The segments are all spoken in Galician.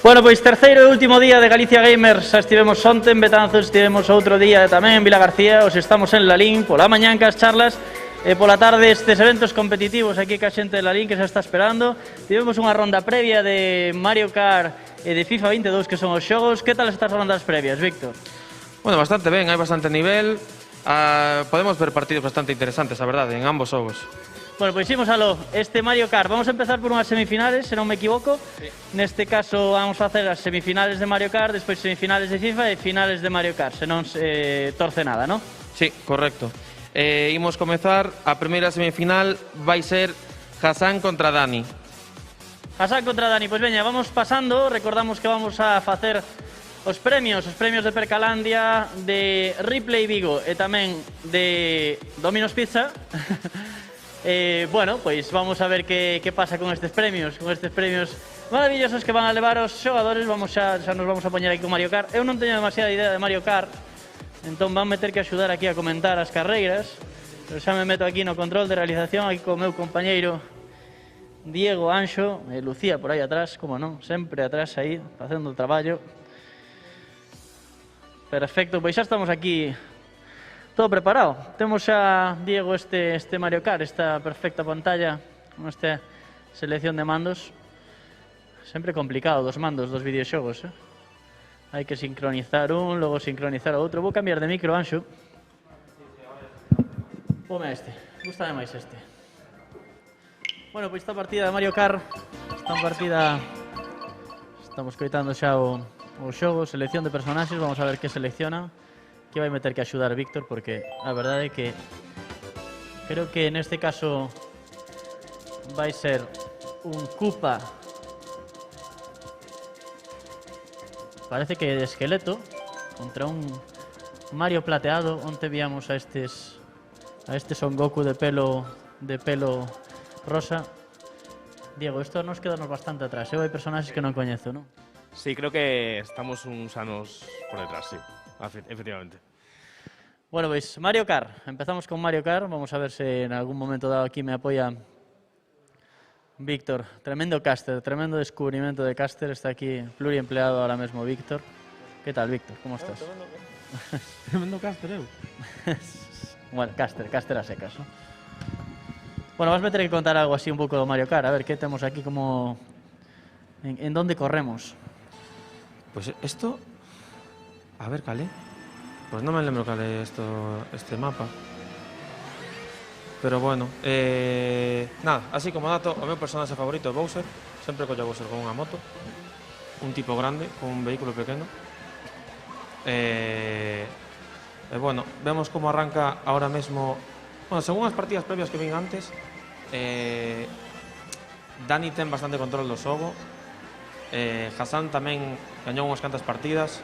Bueno, pois terceiro e último día de Galicia Gamers. Xa estivemos onte en Betanzos, estivemos outro día tamén en Vila García. Os estamos en Lalín, pola mañán cas charlas e pola tarde estes eventos competitivos aquí ca xente de Lalín que se está esperando. Tivemos unha ronda previa de Mario Kart e de FIFA 22 que son os xogos. Que tal estas rondas previas, Víctor? Bueno, bastante ben, hai bastante nivel. Podemos ver partidos bastante interesantes, a verdade, en ambos xogos. Bueno, pois imos aló, este Mario Kart. Vamos a empezar por unhas semifinales, se non me equivoco. Sí. Neste caso vamos a facer as semifinales de Mario Kart, despois semifinales de FIFA e finales de Mario Kart, se non se torce nada, non? Sí, correcto. Imos comezar, a primeira semifinal vai ser Hassan contra Dani. Hassan contra Dani, pois veña, vamos pasando, recordamos que vamos a facer os premios de Percalandia, de Ripley Vigo e tamén de Domino's Pizza. Bueno, pois vamos a ver que pasa con estes premios maravillosos que van a levar os xogadores. Xa nos vamos a poñer aquí con Mario Kart. Eu non teño demasiada idea de Mario Kart, entón van meter que axudar aquí a comentar as carreiras, pero xa me meto aquí no control de realización, aquí co meu compañeiro Diego, Anxo e Lucía por aí atrás, como non, sempre atrás aí, facendo o traballo. Perfecto, pois xa estamos aquí todo preparado. Temos xa, Diego, este Mario Kart, esta perfecta pantalla con esta selección de mandos. Sempre complicado dos mandos dos videoxogos, Hai que sincronizar un, logo sincronizar o outro. Vou cambiar de micro, Anxo. Pome a este, gustame máis este. Bueno, pois esta partida de Mario Kart, estamos coitando xa o xogo, selección de personaxes, vamos a ver que selecciona. Que vai meter que axudar Víctor, porque a verdade é que creo que neste caso vai ser un Koopa, parece que de esqueleto, contra un Mario plateado, onde víamos a este Son Goku de pelo rosa. Diego, isto nos quedanos bastante atrás, hai personaxes que non coñezo, non? Sí, creo que estamos uns anos por detrás, sí, efectivamente. Bueno, pois Mario Kart. Empezamos con Mario Kart. Vamos a ver se en algún momento dado aquí me apoia Víctor. Tremendo caster, tremendo descubrimento de caster. Está aquí pluriempleado ahora mesmo Víctor. ¿Qué tal, Víctor? ¿Cómo estás? Tremendo caster, eu. Bueno, caster a secas, ¿no? Bueno, vas a tener que contar algo así un pouco do Mario Kart. A ver, ¿qué tenemos aquí como... ¿En dónde corremos? Pues esto... A ver, cale. Pues non me lembro cale este mapa. Pero bueno, nada, así como dato, o meu personaxe favorito é Bowser. Sempre collo a Bowser con unha moto. Un tipo grande, con un vehículo pequeno. Bueno, vemos como arranca ahora mesmo. Bueno, según as partidas previas que vin antes, Dani ten bastante control do xogo. Hassan tamén gañou unhas cantas partidas.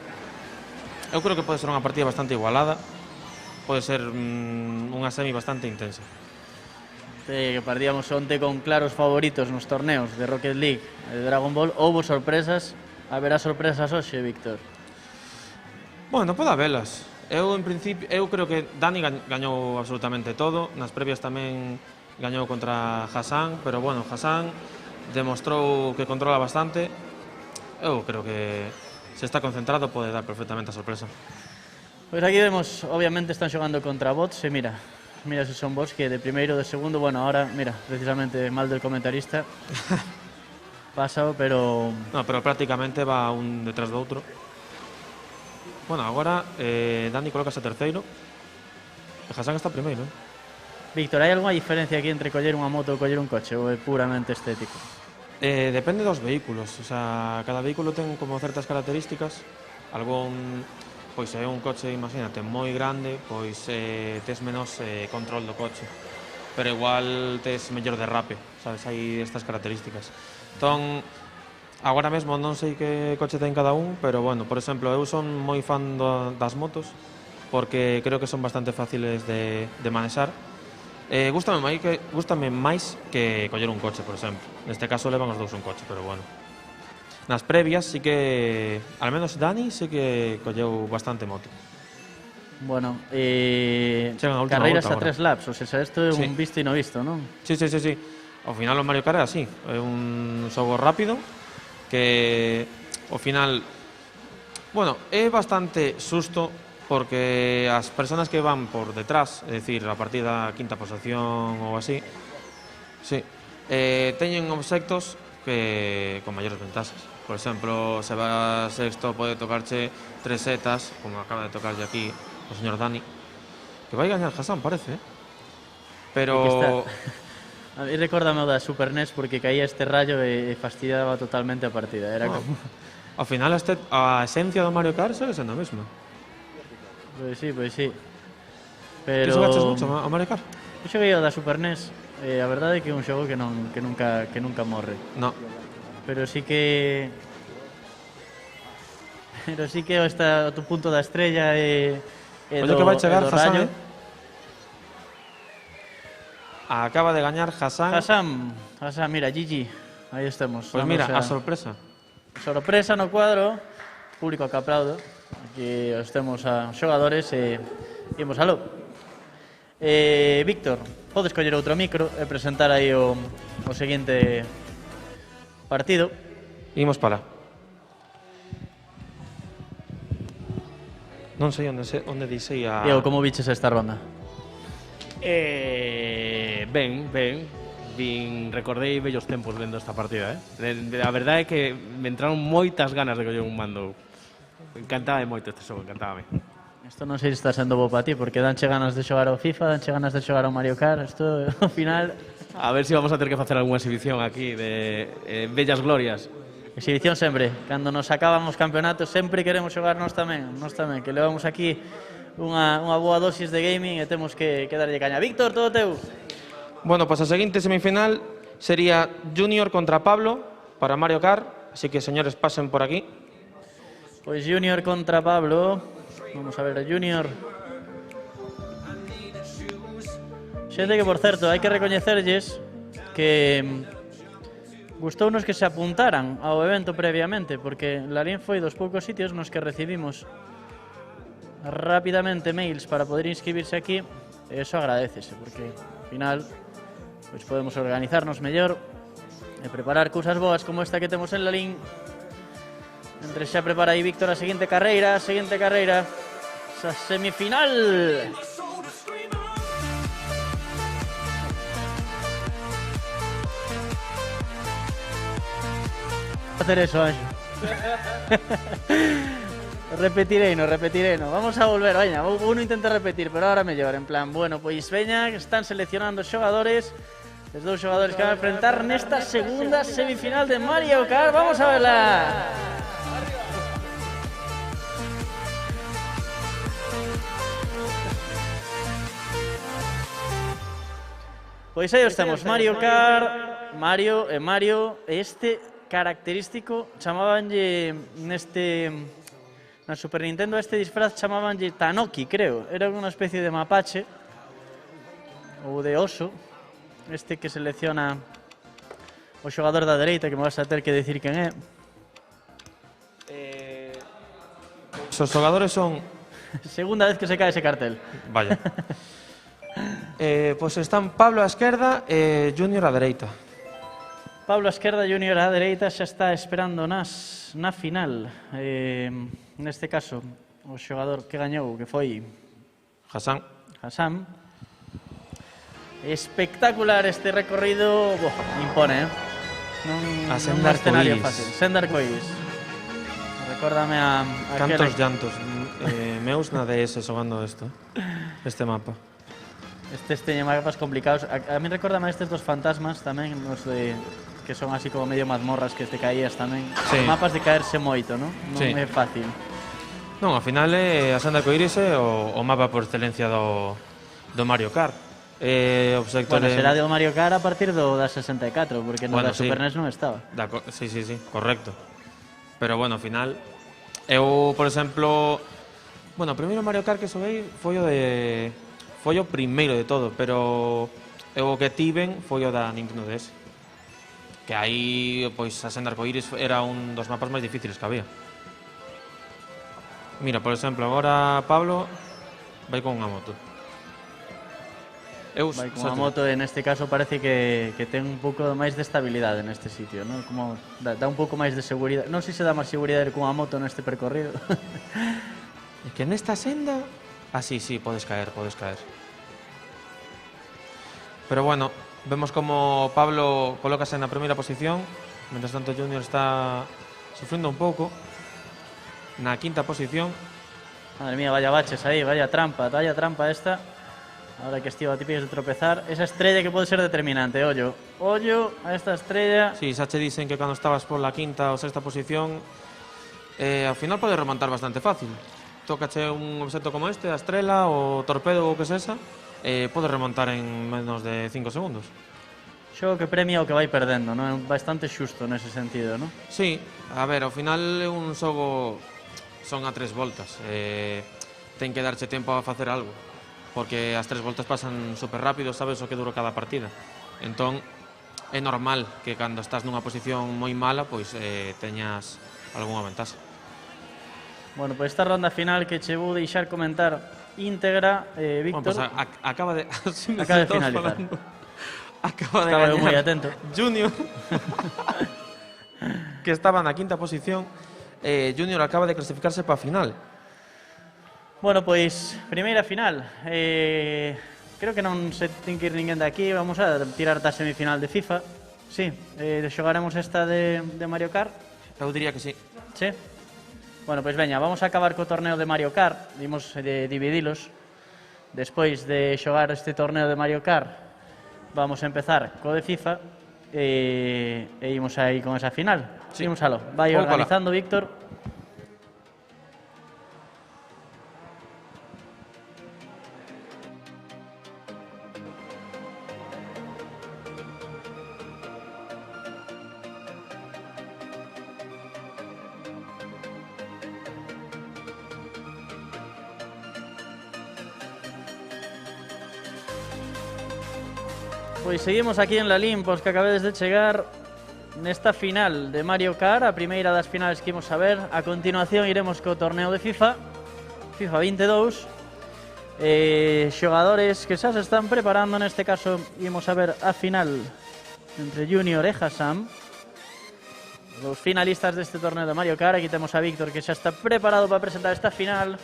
Eu creo que pode ser unha partida bastante igualada. Pode ser unha semi bastante intensa. Que partíamos onte con claros favoritos nos torneos de Rocket League e de Dragon Ball. Houbo sorpresas. Haberá sorpresas hoxe, Víctor? Bueno, pode habelas. Eu, en principio, eu creo que Dani gañou absolutamente todo. Nas previas tamén gañou contra Hassan, pero bueno, Hassan demostrou que controla bastante. Eu creo que se está concentrado pode dar perfectamente a sorpresa. Pois aquí vemos, obviamente están xogando contra bots e mira se son bots que de primeiro, de segundo, bueno, ahora, mira, precisamente mal del comentarista. Pasado, pero... No, pero prácticamente va un detrás do outro. Bueno, agora Dani colócase terceiro e Hassan está primeiro. Víctor, hai algunha diferencia aquí entre coller unha moto ou coller un coche ou é puramente estético? Depende dos vehículos, o sea, cada vehículo ten como certas características. Algún, pois é un coche, imagínate, moi grande, pois tes menos control do coche, pero igual tes mellor derrape, sabes, hai estas características. Entón, agora mesmo non sei que coche ten cada un, pero bueno, por exemplo, eu son moi fan das motos, porque creo que son bastante fáciles de manexar. Gústame máis que coller un coche, por exemplo. Neste caso levan os dous un coche, pero bueno. Nas previas sí que, al menos Dani, sí que colleu bastante moto. Bueno, Chegan a última carreiras volta a 3 laps, o sea, isto é Sí. un visto e no visto, non? Sí. Ao final o Mario Kart é así. É un xogo rápido que ao final, bueno, é bastante susto porque as persoas que van por detrás, é dicir, a partir da quinta posición ou así, sí, teñen obxectos que con maiores ventaxas. Por exemplo, se va sexto pode tocarche 3 setas, como acaba de tocarlle aquí o señor Dani, que vai gañar Hassan, parece, pero... A mí recórdame o da Super NES porque caía este rayo e fastidiaba totalmente a partida. Era como... Ao final a esencia do Mario Kart segue sendo a mesma. Pois sí. Ti Pero... xogaches moito a Mario Kart? Eu xoguei o da Super NES. A verdade é que é un xogo que nunca morre. No. Pero sí que... está o punto da estrella e Ollo que vai chegar do Hassan, rayo. Acaba de gañar Hassan. Hassan, mira, Gigi. Aí estamos. Pois mira, Vamos a sorpresa. sorpresa no cuadro. Público que aplaudo. Aquí os temos a xogadores e imos aló. Víctor, podes coller outro micro e presentar aí o seguinte partido. Imos para. Non sei onde dixei a... Diego, como viches esta ronda? Ben. Recordei vellos tempos vendo esta partida, A verdade é que me entraron moitas ganas de coller un mando. Encantábame moito este xogo, encantábame. Isto non sei se está sendo bo para ti, porque danche ganas de xogar ao FIFA, danche ganas de xogar ao Mario Kart. Isto, ao final... A ver se vamos a ter que facer algunha exhibición aquí de bellas glorias. Exhibición sempre. Cando nos acaban os campeonatos sempre queremos xogar nós tamén, que levamos aquí unha boa dosis de gaming e temos que darlle caña. Víctor, todo teu. Bueno, pois a seguinte semifinal sería Junior contra Pablo para Mario Kart, así que señores pasen por aquí. Pois Junior contra Pablo. Vamos a ver a Junior. Xente que, por certo, hai que recoñecerlles que gustounos que se apuntaran ao evento previamente, porque Lalín foi dos poucos sitios nos que recibimos rapidamente mails para poder inscribirse aquí, e eso agradecese, porque ao final pois podemos organizarnos mellor e preparar cousas boas como esta que temos en Lalín. Entre xa prepara aí Víctor a seguinte carreira, esa semifinal. Hacer eso, Anxo. Repetirei-no. Vamos a volver, veña, uno intenta repetir, pero ahora mellor, en plan, bueno, pois veña, están seleccionando xogadores, os dous xogadores que van a enfrentar nesta segunda semifinal de Mario Kart. Vamos a verla. Pois aí os temos, Mario Kart, Mario, este característico, chamabanlle na Super Nintendo este disfraz chamabanlle Tanoki, creo, era unha especie de mapache ou de oso, este que selecciona o xogador da dereita, que me vas a ter que decir quen é. Os xogadores son... Segunda vez que se cae ese cartel. Vaya. Pois están Pablo á esquerda e Junior á dereita. Pablo á esquerda, Junior á dereita, xa está esperando na final. Neste caso, o xogador que gañou, que foi Hassan. Espectacular este recorrido, impone, A senda escenario arcoíris. fácil. Senda arcoíris. Recórdame a Cantos llantos. Meus na DS xogando este mapa. Estes teñen mapas complicados. A mí recórdame estes dos fantasmas tamén, os de que son así como medio mazmorras que te caías tamén. Sí. Mapas de caerse moito, non? Non Sí. é fácil. Non, ao final a senda arcoíris é o mapa por excelencia do Mario Kart. O sector Bueno, será de Mario Kart a partir da 64, porque no da Bueno, sí. Super NES non estaba. Sí, correcto. Pero bueno, ao final eu, por exemplo, bueno, o primeiro Mario Kart que xoguei foi o primeiro de todo, pero o que tiven foi o da Nintendo DS. Que aí, pois, a senda arcoíris era un dos mapas máis difíciles que había. Mira, por exemplo, agora Pablo vai con unha moto. Vai con a moto, en este caso parece que ten un pouco máis de estabilidade neste sitio, non? Como dá un pouco máis de seguridade. Non sei se dá máis seguridade con a moto neste percorrido. É que nesta senda... sí, podes caer. Pero bueno, vemos como Pablo colócase na primeira posición, mentres tanto Junior está sufrindo un pouco. Na quinta posición. Madre mía, vaya baches aí, vaya trampa esta. Ahora que estivo a típicos de tropezar. Esa estrella que pode ser determinante, ollo a esta estrella. Sí, xa che dicen que cando estabas por la quinta ou sexta posición, ao final pode remontar bastante fácil. Tócache un obxecto como este, a estrela, o torpedo ou o que sexa, pode remontar en menos de 5 segundos. Xogo que premia o que vai perdendo, non? É bastante xusto nese sentido, non? Sí, a ver, ao final é un xogo, son a 3 voltas, ten que darche tempo a facer algo, porque as 3 voltas pasan super rápido, sabes o que dura cada partida. Entón, é normal que cando estás nunha posición moi mala, pois teñas algunha ventaxa. Bueno, pois esta ronda final que che vou deixar comentar íntegra, Víctor. Bueno, pues acaba de finalizar. Acaba de Estaba eu gañar moi atento. Junior, que estaba na quinta posición. Junior acaba de clasificarse para a final. Bueno, pois, primeira final. Creo que non se ten que ir ninguén de aquí. Vamos a tirar da semifinal de FIFA. Sí, xogaremos esta de Mario Kart. Eu diría que sí. Sí. Bueno, pois veña, vamos a acabar co torneo de Mario Kart. Imos dividilos. Despois de xogar este torneo de Mario Kart, vamos a empezar co de FIFA e imos aí con esa final. Sí. Imos alo. Vai Vamos organizando, Víctor. Pois seguimos aquí en Lalín, pois que acabedes de chegar. nesta final de Mario Kart, a primeira das finales que imos a ver. A continuación iremos co torneo de FIFA 22. Xogadores que xa se están preparando, neste caso imos a ver a final entre Junior e Hassan, os finalistas deste torneo de Mario Kart. Aquí temos a Víctor, que xa está preparado para presentar esta final.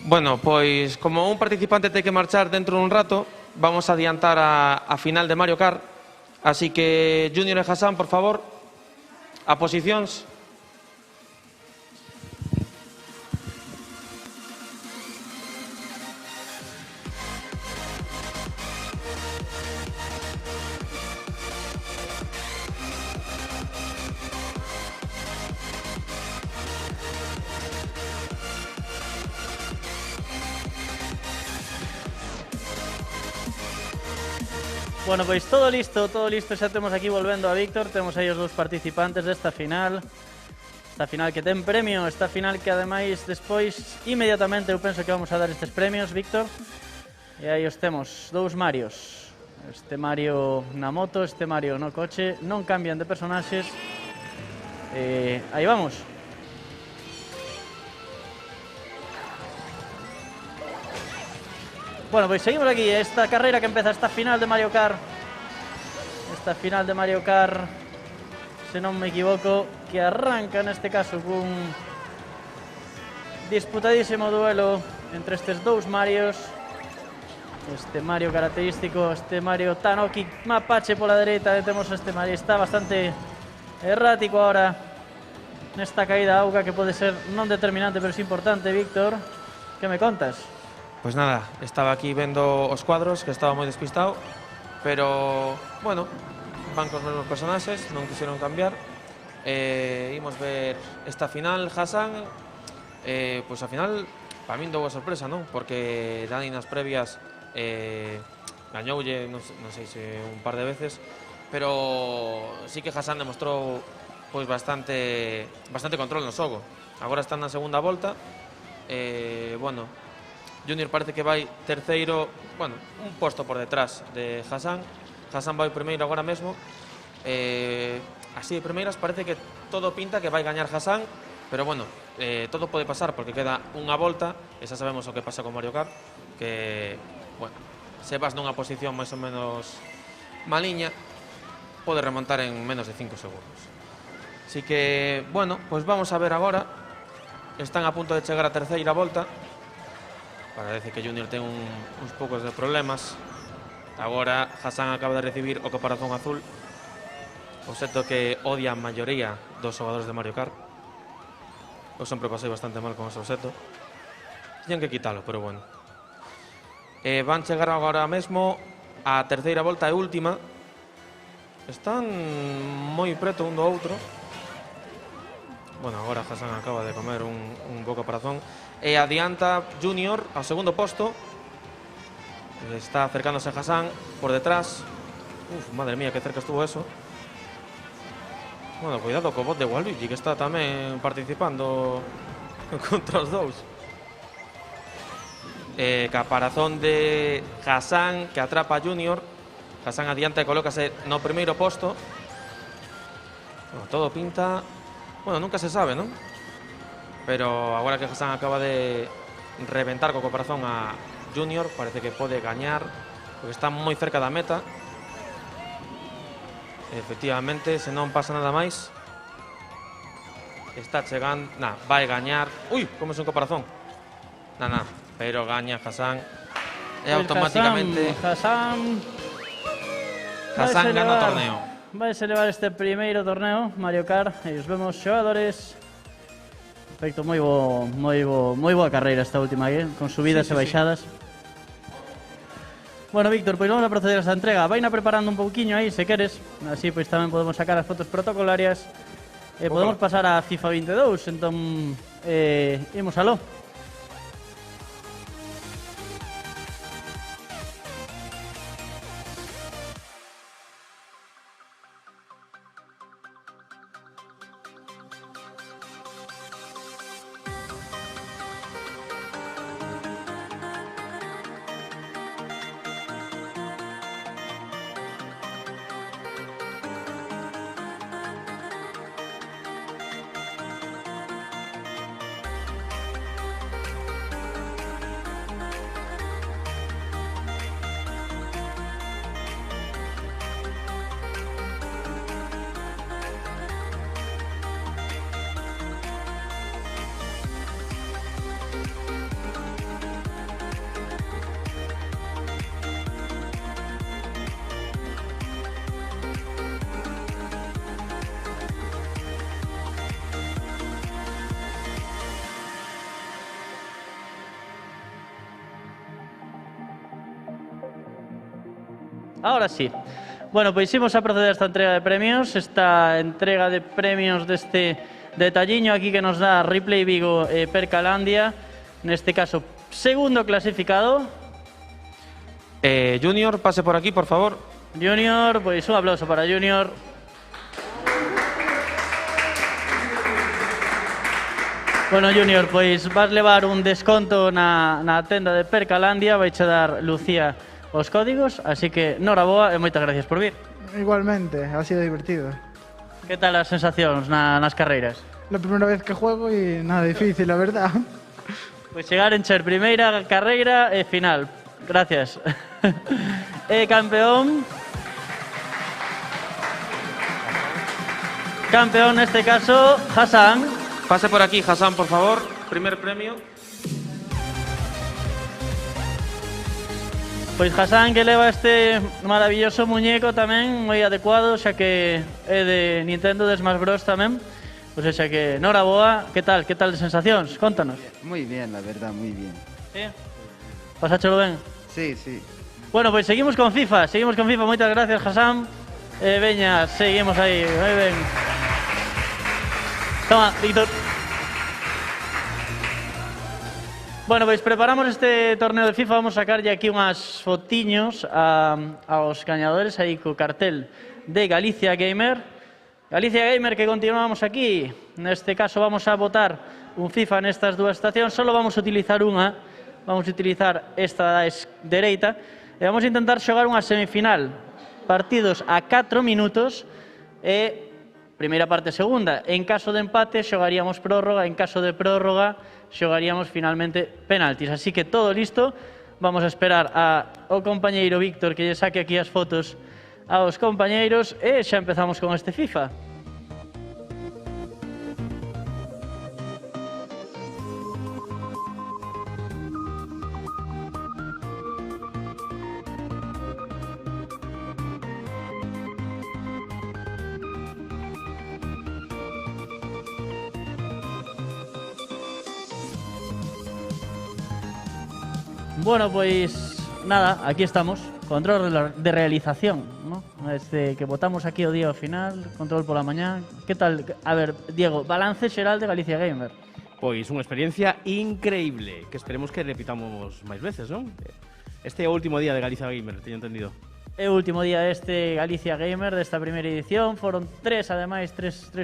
Bueno, pois como un participante ten que marchar dentro dun rato, vamos a adiantar a final de Mario Kart. Así que Junior e Hassan, por favor, a posicións. Bueno, pois todo listo, xa temos aquí volvendo a Víctor. Temos aí os dous participantes desta final. Esta final que ten premio, esta final que ademais despois, inmediatamente eu penso que vamos a dar estes premios, Víctor. E aí os temos, dous Marios. Este Mario na moto, este Mario no coche, non cambian de personaxes. Aí vamos. Bueno, pois seguimos aquí, esta carreira que empeza, esta final de Mario Kart. Esta final de Mario Kart, se non me equivoco, que arranca neste caso cun disputadísimo duelo entre estes dous Marios. Este Mario característico, este Mario Tanoki Mapache pola dereita, e temos este Mario, está bastante errático ahora nesta caída a auga, que pode ser non determinante, pero é importante. Víctor, que me contas? Pois nada, estaba aquí vendo os cuadros, que estaba moi despistado, pero, bueno, van cos mesmos personaxes, non quixeron cambiar. Imos ver esta final, Hassan. Pois a final, para min dou a sorpresa, non? Porque Dani nas previas gañoulle, non sei se un par de veces, pero sí que Hassan demostrou pois bastante control no xogo. Agora están na segunda volta. Bueno, Junior parece que vai terceiro, bueno, un posto por detrás de Hassan. Hassan vai primeiro agora mesmo. Así de primeiras parece que todo pinta que vai gañar Hassan, pero bueno, todo pode pasar porque queda unha volta, e xa sabemos o que pasa con Mario Kart, que, bueno, se vas nunha posición máis ou menos maliña, pode remontar en menos de 5 segundos. Así que, bueno, pois vamos a ver agora. Están a punto de chegar a terceira volta. Parece que Junior ten uns poucos de problemas. Agora Hassan acaba de recibir o caparazón azul, o certo que odia a maioría dos xogadores de Mario Kart. Eu sempre pasei bastante mal con ese obxecto. Tiñan que quitalo, pero bueno. Van chegar agora mesmo a terceira volta e última. Están moi preto un do outro. Bueno, agora Hassan acaba de comer un bo caparazón. E adianta Junior ao segundo posto. Está acercándose a Hassan por detrás. Madre mía, que cerca estuvo eso. Bueno, cuidado co bot de Waluigi, que está tamén participando contra os dous. Caparazón de Hassan que atrapa a Junior. Hassan adianta e colócase no primeiro posto. Bueno, todo pinta... Bueno, nunca se sabe, non? Pero agora que Hassan acaba de reventar co caparazón a Junior, parece que pode gañar, porque está moi cerca da meta. Efectivamente, se non pasa nada máis, está chegando... vai gañar... Ui, como é un caparazón. Pero gaña Hassan. E automáticamente Hassan gana o torneo. Vai se levar este primeiro torneo Mario Kart, e os vemos xogadores. Perfecto, moi boa carreira esta última aquí, con subidas e baixadas. Bueno, Víctor, pois vamos a proceder a esta entrega. Vaina preparando un pouquiño aí, se queres. Así pois tamén podemos sacar as fotos protocolarias. Podemos pasar a FIFA 22, entón imos aló. Ahora sí. Bueno, pois imos a proceder a esta entrega de premios, esta entrega de premios deste detalliño aquí que nos dá Ripley Vigo e Percalandia, neste caso segundo clasificado. Junior, pase por aquí, por favor. Junior, pois un aplauso para Junior. Bueno, Junior, pois vas levar un desconto na tenda de Percalandia, vaiche dar Lucía os códigos, así que noraboa e moitas gracias por vir. Igualmente, ha sido divertido. Que tal as sensacións nas carreiras? La primera vez que juego y nada difícil, la verdad. Pois chegar en ser primeira carreira e final. Gracias. E campeón... Campeón neste caso, Hassan. Pase por aquí, Hassan, por favor. Primer premio. Pois Hassan que leva este maravilloso muñeco tamén, moi adecuado, xa que é de Nintendo de Smash Bros tamén. Pois xa que noraboa, que tal de sensacións? Contanos. Muy bien, la verdad, muy bien. Sí? Pasáchelo ben? Sí, sí. Bueno, pois seguimos con FIFA, moitas gracias Hassan. Veña, seguimos aí, moi ben. Toma, Víctor. Bueno, pois preparamos este torneo de FIFA, vamos a sacarlle aquí unhas fotiños aos gañadores aí co cartel de Galicia Gamer. Galicia Gamer que continuamos aquí, neste caso vamos a votar un FIFA nestas dúas estacións, solo vamos a utilizar unha, vamos a utilizar esta da dereita e vamos a intentar xogar unha semifinal, partidos a 4 minutos e primeira parte segunda. En caso de empate xogaríamos prórroga, en caso de prórroga xogaríamos finalmente penaltis. Así que todo listo, vamos a esperar ao compañeiro Víctor que lle saque aquí as fotos aos compañeiros e xa empezamos con este FIFA. Bueno, pois nada, aquí estamos. Control de realización, ¿no? Que votamos aquí o día ao final, control pola mañá. Que tal? A ver, Diego, balance xeral de Galicia Gamer. Pois unha experiencia increíble, que esperemos que repitamos máis veces, non? Este é o último día de Galicia Gamer, teño entendido. É o último día deste Galicia Gamer, desta primeira edición. Foron tres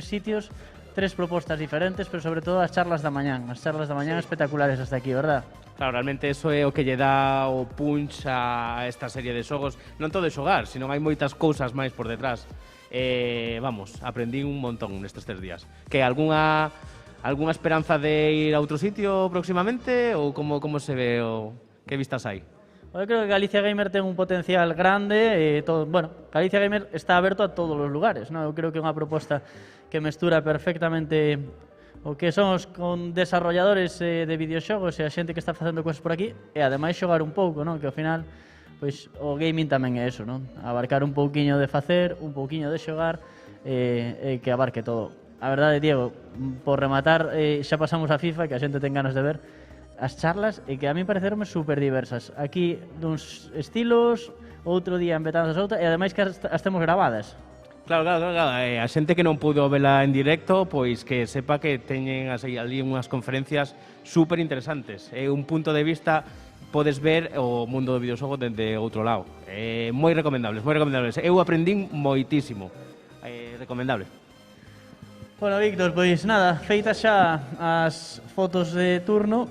sitios, tres propostas diferentes, pero sobre todo as charlas da mañán. As charlas da mañán espectaculares hasta aquí, verdad? Claro, realmente eso é o que lle dá o punch a esta serie de xogos. Non todo é xogar, senón hai moitas cousas máis por detrás. Vamos, aprendí un montón nestes 3 días. Que algunha esperanza de ir a outro sitio próximamente ou como se ve o que vistas hai? Eu creo que Galicia Gamer ten un potencial grande. Bueno, Galicia Gamer está aberto a todos os lugares, ¿no? Eu creo que é unha proposta que mestura perfectamente o que son os con desarrolladores de videoxogos e a xente que está facendo cousas por aquí e ademais xogar un pouco, non? Que ao final pois o gaming tamén é eso, non? Abarcar un pouquiño de facer, un pouquiño de xogar e que abarque todo. A verdade, Diego, por rematar, xa pasamos a FIFA, que a xente ten ganas de ver as charlas e que a mí pareceronme super diversas. Aquí duns estilos, outro día en Betanzas outra e ademais que as temos gravadas. Claro. A xente que non pudo vela en directo, pois que sepa que teñen ali unhas conferencias super interesantes. É un punto de vista, podes ver o mundo do videoxogo dende outro lado. Moi recomendables, moi recomendables. Eu aprendín moitísimo. Recomendable. Bueno, Víctor, pois nada, feitas xa as fotos de turno,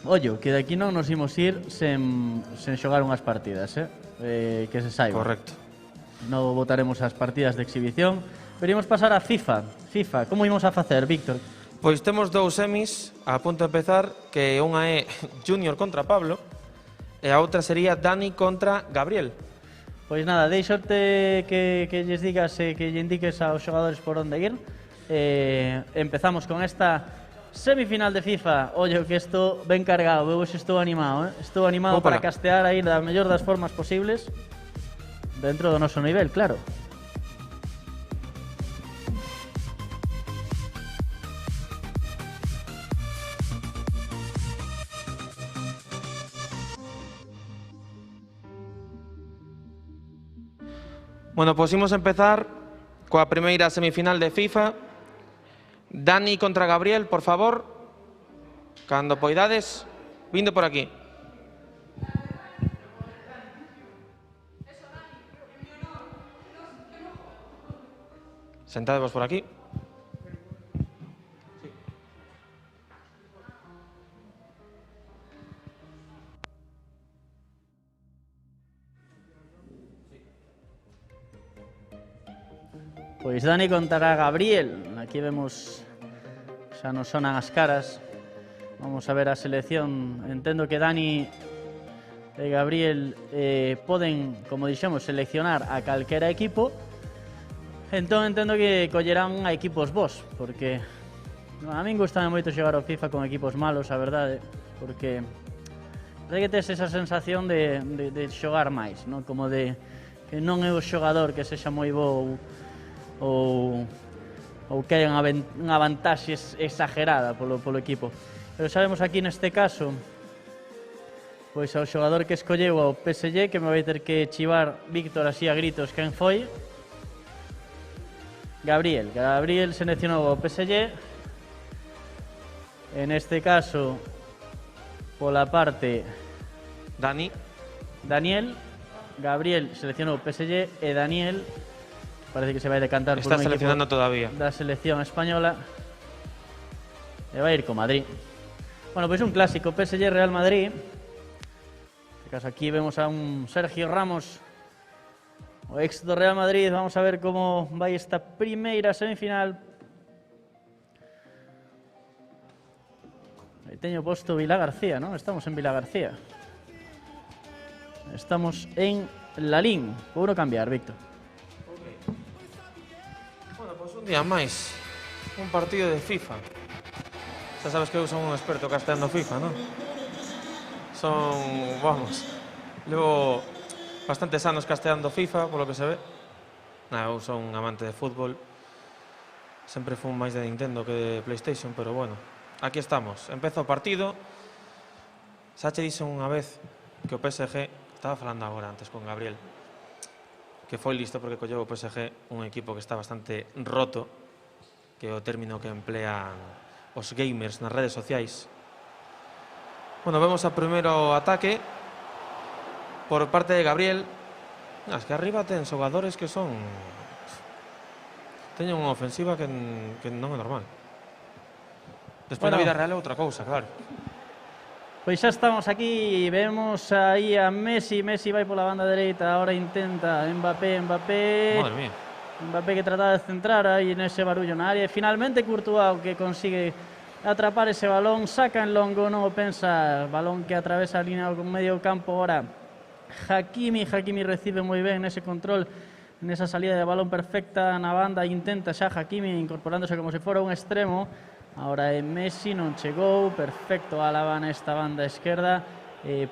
ollo, que daqui non nos imos ir sen xogar unhas partidas, que se saiba. Correcto. Non votaremos as partidas de exhibición, pero imos pasar a FIFA. FIFA, como imos a facer, Víctor? Pois temos dous semis a punto de empezar, que unha é Junior contra Pablo e a outra sería Dani contra Gabriel. Pois nada, deixote que lles digas e que lle indiques aos xogadores por onde ir. Empezamos con esta semifinal de FIFA. Ollo que isto ben cargado, eu hoxe estou animado, Estou animado para castear aí da mellor das formas posibles. Dentro do noso nivel, claro. Bueno, pois imos empezar coa primeira semifinal de FIFA. Dani contra Gabriel, por favor. Cando poidades, vindo por aquí. Sentadevos por aquí. Pois Dani contra Gabriel. Aquí vemos, xa nos sonan as caras. Vamos a ver a selección. Entendo que Dani e Gabriel poden, como dixemos, seleccionar a calquera equipo. Entón entendo que collerán a equipos bons, porque a min gustame moito xogar ao FIFA con equipos malos, a verdade, porque que tes esa sensación de xogar máis, non? Como de que non é o xogador que sexa moi bo ou que hai unha vantaxe exagerada polo equipo. Pero sabemos aquí neste caso, pois ao xogador que escolleu ao PSG, que me vai ter que chivar Víctor así a gritos quen foi. Gabriel seleccionou ao PSG. En este caso, pola parte Daniel. Gabriel seleccionou o PSG e Daniel parece que se vai decantar por un seleccionando equipo todavía da selección española e vai ir co Madrid. Bueno, pois un clásico, PSG Real Madrid. En caso aquí vemos a un Sergio Ramos, o ex do Real Madrid. Vamos a ver como vai esta primeira semifinal. Aí teño posto Vila García, non? Estamos en Vila García. Estamos en Lalín. Vou no cambiar, Víctor. Bueno, pois un día máis. Un partido de FIFA. Xa sabes que eu son un experto casteando FIFA, non? Levo bastantes anos casteando FIFA, polo que se ve. Eu son un amante de fútbol. Sempre fui máis de Nintendo que de PlayStation, pero bueno. Aquí estamos. Empeza o partido. Xa che dixen unha vez que o PSG, estaba falando agora antes con Gabriel, que foi listo porque colleu o PSG un equipo que está bastante roto, que é o término que emplean os gamers nas redes sociais. Bueno, vemos a primeiro ataque por parte de Gabriel. Es que arriba ten xogadores que son... teñen unha ofensiva que non é normal. Despois na vida real é outra cousa, claro. Pois xa estamos aquí, vemos aí a Messi vai pola banda dereita, ahora intenta Mbappé. Madre mía. Mbappé que trata de centrar aí nese barullo na área, e finalmente Courtois que consigue atrapar ese balón, saca en longo, non o pensa, balón que atravesa a línea con medio campo. Ahora Hakimi recibe moi ben nese control, nesa salida de balón perfecta na banda, intenta xa Hakimi incorporándose como se fora un extremo. Ahora Messi non chegou, perfecto Álava nesta banda esquerda,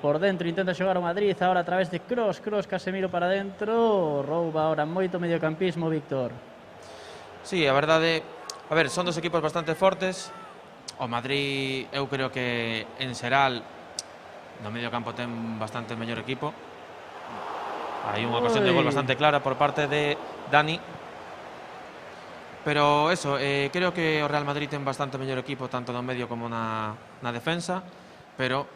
por dentro intenta xogar o Madrid, ahora a través de Kroos, Casemiro para dentro, rouba ahora moito mediocampismo, Víctor. Sí, a verdade, a ver, son dos equipos bastante fortes. O Madrid, eu creo que en xeral no medio campo ten bastante mellor equipo. Hai unha ocasión de gol bastante clara por parte de Dani. Pero eso, creo que o Real Madrid ten bastante mellor equipo tanto no medio como na defensa, pero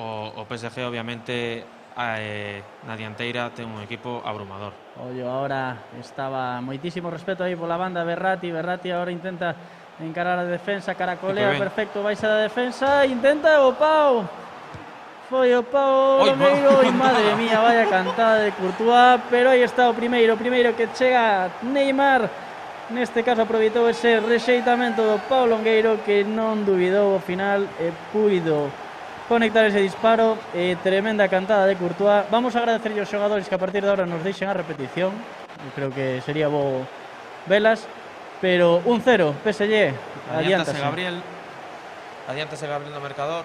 o PSG obviamente na dianteira ten un equipo abrumador. Ollo, ahora estaba moitísimo respeto aí pola banda Verratti ahora intenta encarar a defensa, caracolea, perfecto, baixa da defensa, intenta o Pau. Foi o Pau Longueiro, e madre mía, vaya cantada de Courtois, pero aí está o primeiro que chega Neymar. Neste caso aproveitou ese rexeitamento do Pau Longueiro, que non duvidou ao final e puido conectar ese disparo. Tremenda cantada de Courtois. Vamos a agradecerlle aos xogadores que a partir de ahora nos deixen a repetición. Eu creo que sería bo velas. Pero 1-0, PSG. Adiántase Gabriel no marcador.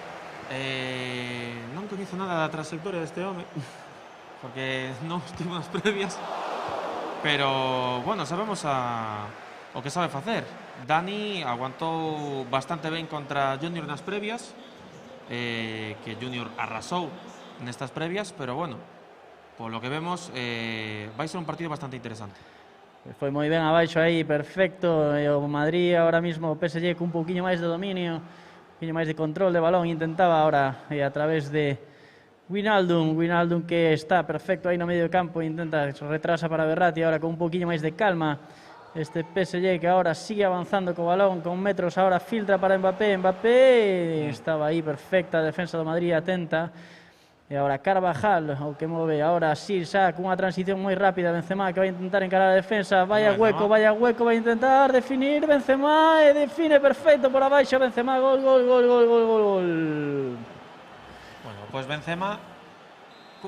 Non coñezo nada da trayectoria deste home, porque non estivo nas previas. Pero, bueno, sabemos o que sabe facer. Dani aguantou bastante ben contra Junior nas previas, que Junior arrasou nestas previas, pero, bueno, por lo que vemos, va a ser un partido bastante interesante. Foi moi ben abaixo aí, perfecto. E o Madrid ahora mismo, o PSG con un pouquiño máis de dominio, un pouquiño máis de control de balón, intentaba ahora a través de Wijnaldum que está perfecto aí no medio campo, intenta, retrasa para Verratti, ahora con un pouquiño máis de calma. Este PSG que ahora sigue avanzando co balón, con metros, ahora filtra para Mbappé, estaba aí perfecta a defensa do Madrid, atenta. E agora Carvajal, o que move agora Sir Sack, unha transición moi rápida, Benzema que vai intentar encarar a defensa, vai a hueco, vai intentar definir Benzema e define perfecto por abaixo Benzema, gol. Bueno, pues Benzema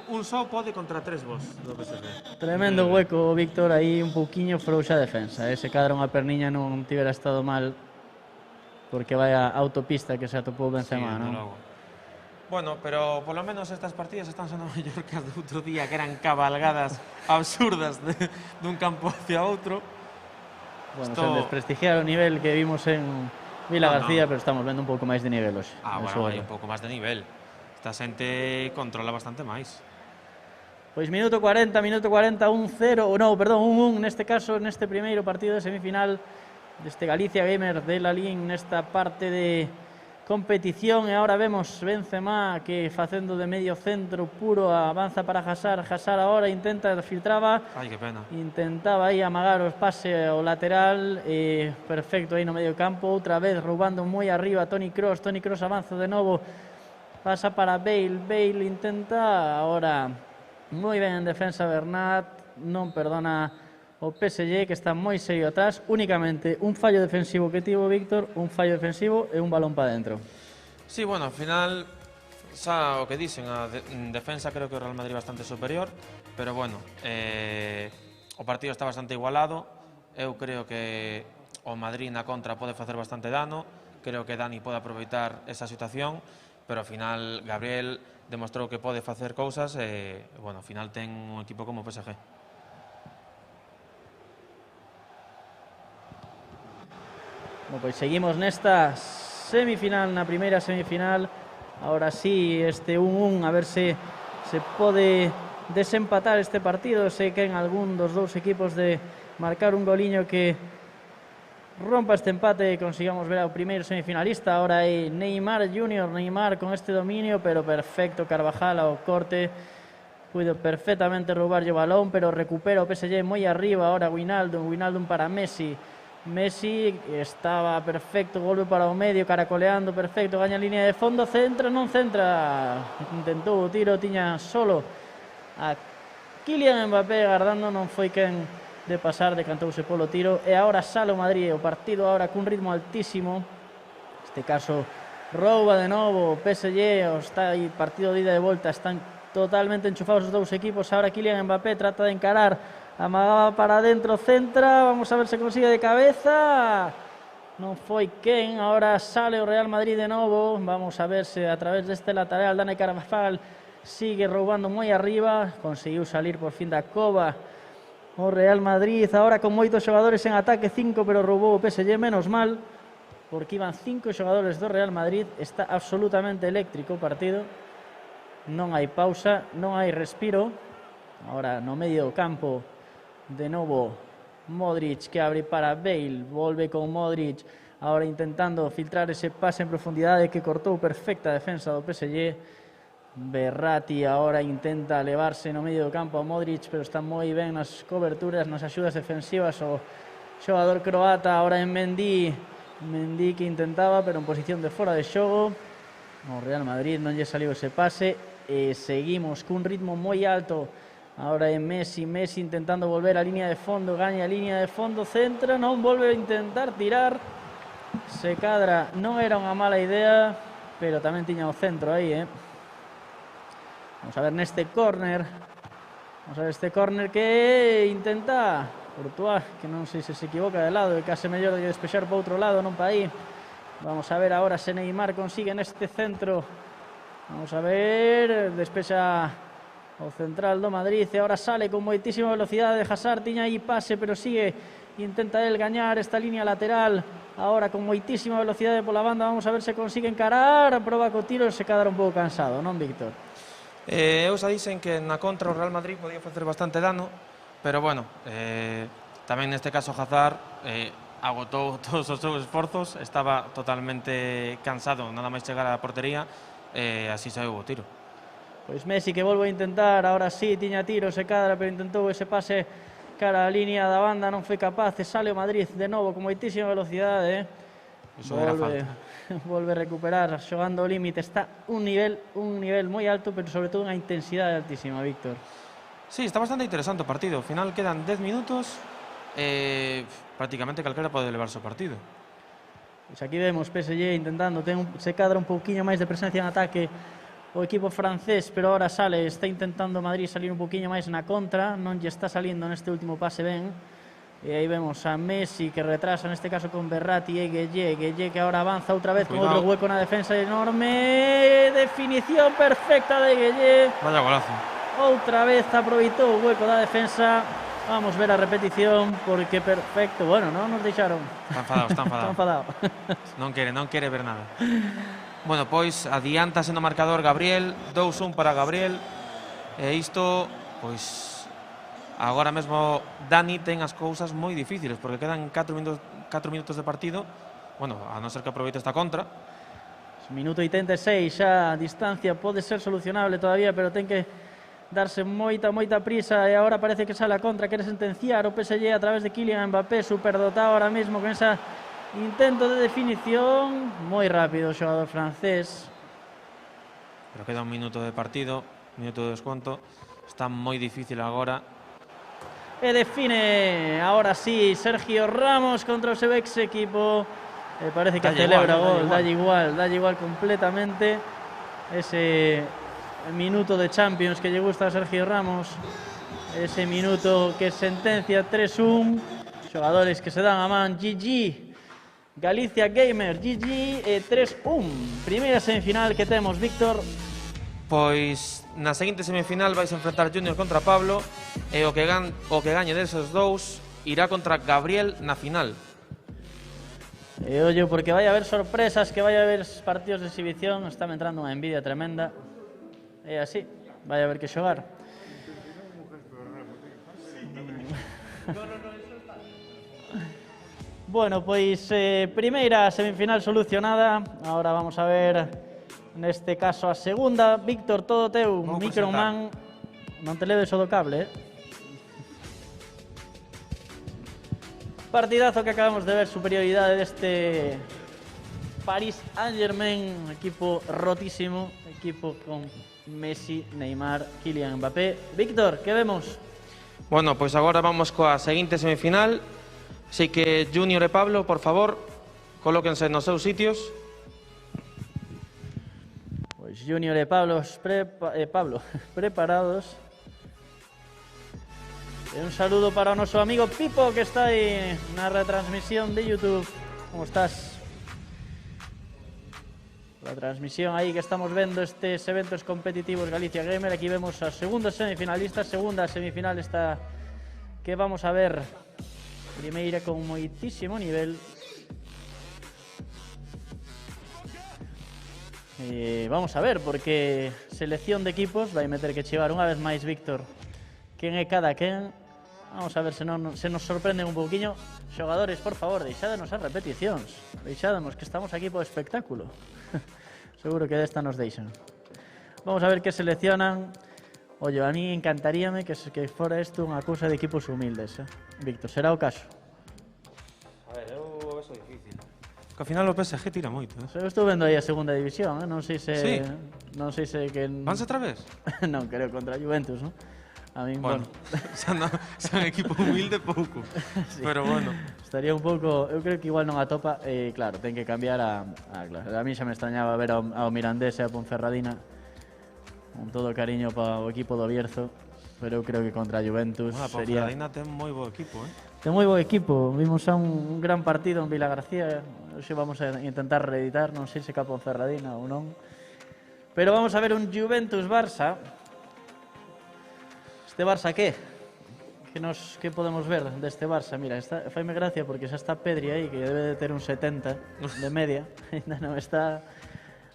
un só pode contra 3 vos do PSG. Tremendo hueco, Víctor, aí un pouquiño frouxa a defensa, ese cadra unha perniña non tivera estado mal porque vai a autopista que se atopou Benzema, non? Logo. Bueno, pero por lo menos estas partidas están sendo mellor que as do outro día, que eran cabalgadas absurdas dun campo hacia outro. Bueno, sen desprestigiar o nivel que vimos en Vila García, pero estamos vendo un pouco máis de nivel hoxe. Bueno, hai un pouco máis de nivel. Esta xente controla bastante máis. Pois minuto 40, 1-0, non, perdón, 1-1 neste caso, neste primeiro partido de semifinal deste Galicia Gamer de la Liga nesta parte de competición. E agora vemos Benzema que facendo de medio centro puro avanza para Hazard agora intenta, filtraba, ai que pena, intentaba aí amagar o pase ao lateral, perfecto aí no medio campo, outra vez roubando moi arriba Toni Kroos avanza de novo, pasa para Bale intenta, agora moi ben en defensa Bernat, non perdona o PSG que está moi serio atrás, únicamente un fallo defensivo que tivo Víctor, un fallo defensivo e un balón para dentro. Sí, bueno, ao final xa o que dicen, a defensa creo que o Real Madrid bastante superior, pero bueno, o partido está bastante igualado. Eu creo que o Madrid na contra pode facer bastante dano, creo que Dani pode aproveitar esa situación, pero ao final Gabriel demostrou que pode facer cousas e, bueno, ao final ten un equipo como o PSG. Bueno, pois seguimos nesta semifinal, na primeira semifinal. Ahora sí, este 1-1, a ver se pode desempatar este partido. Sei que en algún dos dous equipos de marcar un goliño que rompa este empate e consigamos ver ao primeiro semifinalista. Ahora é Neymar Junior, Neymar con este dominio, pero perfecto, Carvajal ao corte, puido perfectamente roubarlle o balón, pero recupera o PSG moi arriba. Ahora Wijnaldum para Messi estaba perfecto, volve para o medio, caracoleando, perfecto, gaña a línea de fondo, centra, non centra, intentou o tiro, tiña solo a Kylian Mbappé agardando, non foi quen de pasar, decantouse polo tiro, e agora sale o Madrid, o partido agora cun ritmo altísimo, neste caso rouba de novo o PSG, está aí partido de ida e volta, están totalmente enchufados os dous equipos. Agora Kylian Mbappé trata de encarar, amagaba para dentro, centra, vamos a ver se consigue de cabeza, non foi quen. Agora sale o Real Madrid de novo, vamos a ver se a través deste lateral Dani Carvajal sigue roubando moi arriba, conseguiu salir por fin da cova o Real Madrid, agora con moitos xogadores en ataque, 5, pero roubou o PSG, menos mal, porque iban 5 xogadores do Real Madrid. Está absolutamente eléctrico o partido, non hai pausa, non hai respiro. Agora no medio do campo de novo Modric que abre para Bale, volve con Modric, agora intentando filtrar ese pase en profundidade que cortou perfecta a defensa do PSG. Verratti agora intenta levarse no medio do campo a Modric, pero está moi ben nas coberturas, nas axudas defensivas o xogador croata. Agora en Mendy que intentaba, pero en posición de fora de xogo. O Real Madrid non lle saliu ese pase e seguimos cun ritmo moi alto. Ahora é Messi intentando volver á línea de fondo, gaña a línea de fondo, centra, non volve a intentar tirar, se cadra, non era unha mala idea, pero tamén tiña o centro aí, Vamos a ver neste córner, que intenta Courtois, que non sei se equivoca de lado, e case mellor de despexar para outro lado, non para aí. Vamos a ver agora se Neymar consigue neste centro, vamos a ver, despexa o central do Madrid, e agora sale con moitísima velocidade de Hazard, tiña aí pase, pero sigue, intenta el gañar esta línea lateral, agora con moitísima velocidade pola banda, vamos a ver se consigue encarar, proba co tiro, se quedara un pouco cansado, non, Víctor? Eu xa dixen que na contra o Real Madrid podía facer bastante dano, pero bueno, tamén neste caso Hazard agotou todos os seus esforzos, estaba totalmente cansado nada máis chegar á portería, así saiu o tiro. Pois Messi que volve a intentar, ahora sí, tiña tiro, se cadra, pero intentou ese pase cara á línea da banda, non foi capaz, sale o Madrid de novo con moitísima velocidade, Iso era falta. volve a recuperar, xogando ao límite, está un nivel moi alto, pero sobre todo unha intensidade altísima, Víctor. Sí, está bastante interesante o partido, ao final quedan 10 minutos, prácticamente calquera pode levarse o partido. Pois aquí vemos PSG intentando, se cadra un pouquiño máis de presencia en ataque o equipo francés, pero ahora está intentando Madrid salir un pouquiño máis na contra, non lle está salindo neste último pase ben, e aí vemos a Messi que retrasa neste caso con Verratti e Gueye que ahora avanza outra vez con outro hueco na defensa enorme, definición perfecta de Gueye, Vaya golazo. outra vez aproveitou o hueco da defensa. Vamos ver a repetición porque perfecto, bueno, non nos deixaron. Está enfadado. Non quere ver nada. Bueno, pois adiántase no marcador Gabriel, 2-1 para Gabriel. E isto, pois agora mesmo Dani ten as cousas moi difíciles porque quedan 4 minutos de partido. Bueno, a non ser que aproveite esta contra. Minuto 86, xa a distancia pode ser solucionable todavía, pero ten que darse moita prisa e agora parece que sale a contra, quere sentenciar o PSG a través de Kylian Mbappé, superdotado ahora mesmo con esa intento de definición, moi rápido o xogador francés. Pero queda un minuto de partido, minuto de desconto, está moi difícil agora. E define, ahora sí, Sergio Ramos contra o seu ex equipo, parece que celebra o gol, dalle igual completamente, ese minuto de Champions que lle gusta a Sergio Ramos, ese minuto que sentencia 3-1, xogadores que se dan a man, GG, Galicia Gamer, GG, 3-1, primeira semifinal que temos, Víctor. Pois na seguinte semifinal vais a enfrentar Junior contra Pablo e o que gañe deses dous irá contra Gabriel na final. E ollo, porque vai haber sorpresas, que vai haber partidos de exhibición, está me entrando unha envidia tremenda. E así, vai haber que xogar. Bueno, pois primeira semifinal solucionada. Ahora vamos a ver, neste caso, a segunda. Víctor, todo teu, Microman. Non te leves o do cable, Partidazo que acabamos de ver, superioridade deste Paris Saint-Germain, equipo rotísimo, equipo con Messi, Neymar, Kylian Mbappé. Víctor, que vemos? Bueno, pois agora vamos coa seguinte semifinal. Así que Junior e Pablo, por favor, colóquense nos seus sitios. Pois Junior e Pablo, preparados. E un saludo para o noso amigo Pipo, que está aí na retransmisión de YouTube. Como estás? La transmisión aí que estamos vendo estes eventos competitivos Galicia Gamer. Aquí vemos a segundos semifinalistas, segunda semifinal esta que vamos a ver. Primeira con moitísimo nivel. Vamos a ver, porque selección de equipos vai meter que chevar unha vez máis, Víctor, quen é cada quen. Vamos a ver se nos sorprenden un pouquiño. Xogadores, por favor, deixádenos as repeticións. Deixádenos, que estamos aquí por espectáculo. Seguro que desta nos deixan. Vamos a ver que seleccionan. Oye, a mí encantaríame que fora isto unha cousa de equipos humildes, Víctor, será o caso? A ver, eu vexo difícil. Que ao final o PSG tira moito, Eu estou vendo aí a segunda división, non sei se... Sí. Non sei se que... Vanse outra vez? Non, creo, contra a Juventus, non? A min, Bueno, son equipo humilde pouco, sí. Pero bueno. Estaría un pouco, eu creo que igual non atopa, claro, ten que cambiar claro. A mí xa me extrañaba ver ao Mirandés e a Ponferradina, con todo cariño para o equipo do Bierzo, pero eu creo que contra a Juventus sería... A Ponferradina ten moi bo equipo, Ten moi bo equipo, vimos a un gran partido en Vilagarcía, hoxe vamos a intentar reeditar, non sei se ca Ponferradina ou non, pero vamos a ver un Juventus-Barça. Este Barça que? Que podemos ver deste Barça? Mira, faime gracia porque xa está Pedri aí, que debe de ter un 70 de media. Ainda non está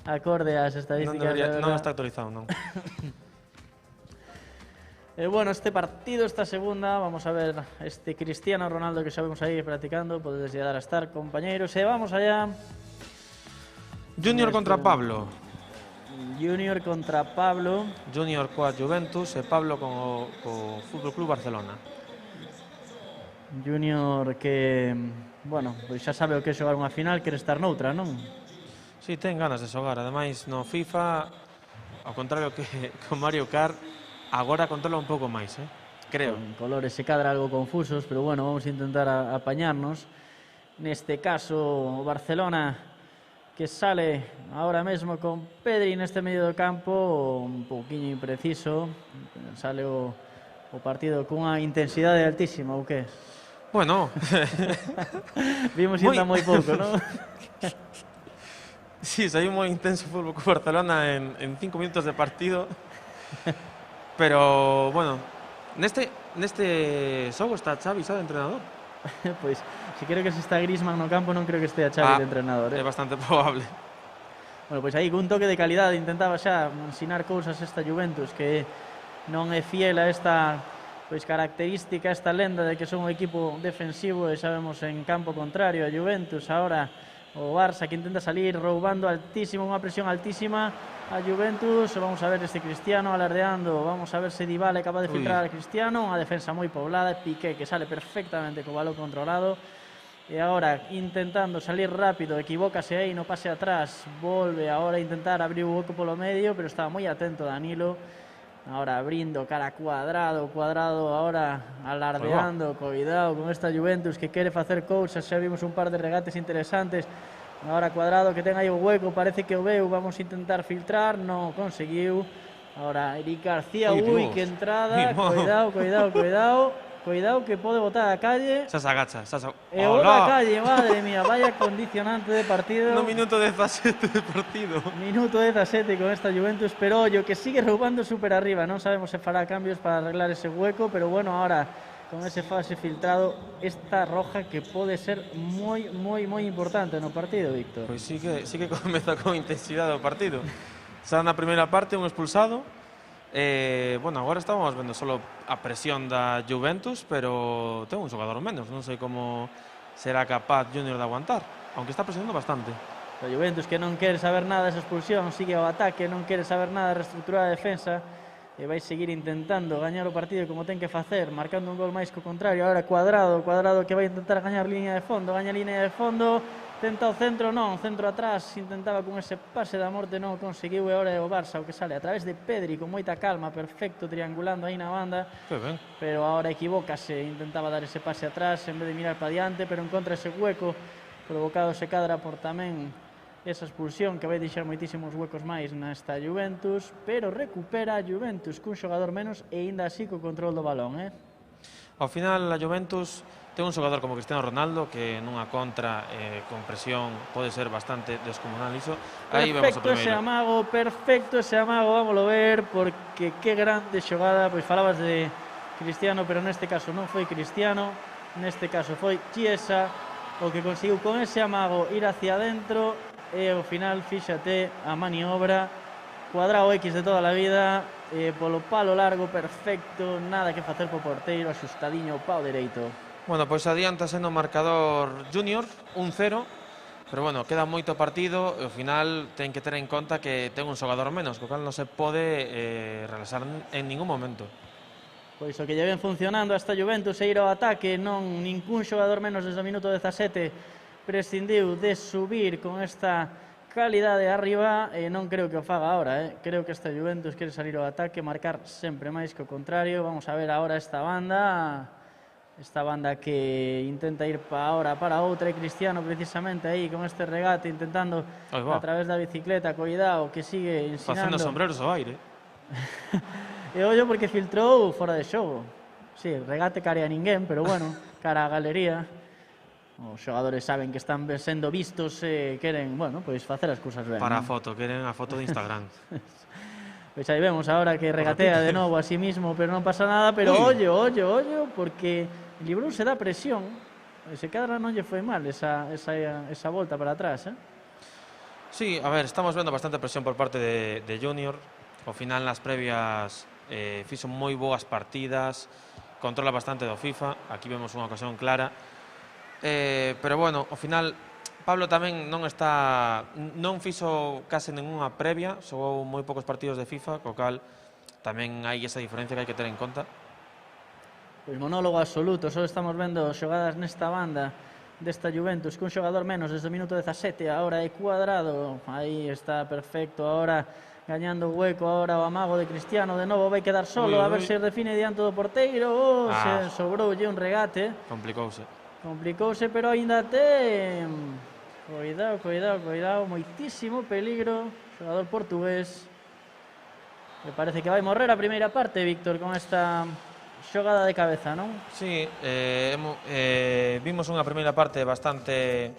acorde ás estadísticas. Non está actualizado, non. Bueno, este partido, esta segunda, vamos a ver este Cristiano Ronaldo que sabemos ahí practicando, podedes llegar a estar, compañeiros, e vamos allá. Junior contra Pablo. Junior contra Pablo. Junior coa Juventus e Pablo co Fútbol Club Barcelona. Junior que, bueno, pois xa sabe o que é xogar unha final, quere estar noutra, non? Sí, ten ganas de xogar. Ademais, no FIFA, ao contrario que con Mario Kart, agora controla un pouco máis, creo. Con colores se cadra algo confusos, pero bueno, vamos a intentar apañarnos. Neste caso, o Barcelona que sale ahora mesmo con Pedri neste medio do campo, un pouquiño impreciso. Sale o partido cunha intensidade altísima, ou que? Bueno, Vimos ainda moi pouco, non? sí, saiu moi intenso o Fútbol Club Barcelona en 5 minutos de partido. Pero, bueno, neste xogo está Xavi xa de entrenador. Pois, se creo que se está Griezmann no campo, non creo que estea Xavi de entrenador. É bastante probable. Bueno, pois aí cun toque de calidade intentaba xa ensinar cousas esta Juventus que non é fiel a esta pois característica, esta lenda de que son un equipo defensivo e sabemos en campo contrario a Juventus. Ahora o Barça que intenta salir roubando altísimo, unha presión altísima a Juventus. Vamos a ver este Cristiano alardeando, vamos a ver se Dybala é capaz de filtrar a Cristiano, unha defensa moi poblada, Piqué que sale perfectamente co balón controlado. E agora intentando salir rápido, equivócase aí no pase atrás, volve agora a intentar abrir o hueco polo medio, pero estaba moi atento Danilo. Ahora abrindo cara Cuadrado ahora alardeando, cuidado con esta Juventus que quere facer cousas, xa vimos un par de regates interesantes. Agora Cuadrado que ten aí o hueco, parece que o veu, vamos a intentar filtrar, non conseguiu. Ahora Eric García, ui, que entrada, cuidado que pode botar a calle. Xa se agacha, E bota a calle, madre mía, vaya condicionante de partido. No minuto 17 de partido. Minuto 17 con esta Juventus, pero ollo que sigue roubando super arriba, non sabemos se fará cambios para arreglar ese hueco, pero bueno, ahora con ese fase filtrado, esta roja que pode ser moi importante no partido, Víctor. Pois sí que comeza con intensidade o partido. Xa na primeira parte un expulsado. Bueno, agora estamos vendo solo a presión da Juventus, pero ten un xogador menos, non sei como será capaz Junior de aguantar, aunque está presionando bastante. A Juventus que non quere saber nada desa expulsión, sigue ao ataque, non quere saber nada de reestructurar a defensa, e vai seguir intentando gañar o partido como ten que facer, marcando un gol máis co contrario. Agora Cuadrado que vai intentar gañar línea de fondo, tenta o centro, non, centro atrás, intentaba con ese pase da morte, non conseguiu, e agora é o Barça o que sale a través de Pedri con moita calma, perfecto, triangulando aí na banda, pero agora equivócase, intentaba dar ese pase atrás en vez de mirar para diante, pero encontra ese hueco provocado se cadra por tamén esa expulsión que vai deixar moitísimos huecos máis nesta Juventus, pero recupera a Juventus cun xogador menos e aínda así co control do balón, Ao final a Juventus ten un xogador como Cristiano Ronaldo que nunha contra con presión pode ser bastante descomunal iso. Aí vemos o primeiro. Perfecto ese amago, vámoslo ver, porque que grande xogada, pois falabas de Cristiano, pero neste caso non foi Cristiano, neste caso foi Chiesa, o que conseguiu con ese amago ir hacia adentro, e ao final, fíxate, a maniobra, Cuadrado X de toda a vida, polo palo largo, perfecto, nada que facer po porteiro, axustadiño, pao dereito. Bueno, pois adiantase no marcador Junior, 1-0, pero bueno, queda moito partido e ao final ten que ter en conta que ten un xogador menos, co cal non se pode relaxar en ningún momento. Pois o que lle ven funcionando a esta Juventus é ir ao ataque, non ningún xogador menos desde o minuto 17 prescindiu de subir con esta calidade arriba, e non creo que o faga agora, creo que esta Juventus quere salir ao ataque, marcar sempre máis que o contrario. Vamos a ver agora esta banda que intenta ir para outra, e Cristiano precisamente aí con este regate intentando a través da bicicleta, cuidado que sigue ensinando. Facendo sombreros ao aire. E ollo porque filtrou fora de xogo. Sí, regate cara a ninguén, pero bueno, cara a galería. Os xogadores saben que están sendo vistos e queren, bueno, pois facer as cousas ben. Para a foto, queren a foto de Instagram. Pois aí vemos agora que regatea de novo a sí mismo, pero non pasa nada, pero ollo, porque librouse da presión. Ese cadra non lle foi mal esa volta para atrás, Sí, a ver, estamos vendo bastante presión por parte de Junior. Ao final, nas previas, fixo moi boas partidas, controla bastante do FIFA, aquí vemos unha ocasión clara, pero bueno, ao final Pablo tamén non fixo case ninguna previa, xogou moi poucos partidos de FIFA, co cal tamén hai esa diferencia que hai que ter en conta. Pois monólogo absoluto, só estamos vendo xogadas nesta banda desta Juventus cun xogador menos desde o minuto 17, agora é Cuadrado, aí está perfecto, agora gañando o hueco, agora o amago de Cristiano de novo, vai quedar solo, a ver se define diante do porteiro, se sobroulle un regate. Complicouse, pero aínda ten... Cuidado, moitísimo peligro, xogador portugués. Me parece que vai morrer a primeira parte, Víctor, con esta xogada de cabeza, non? Sí, vimos unha primeira parte bastante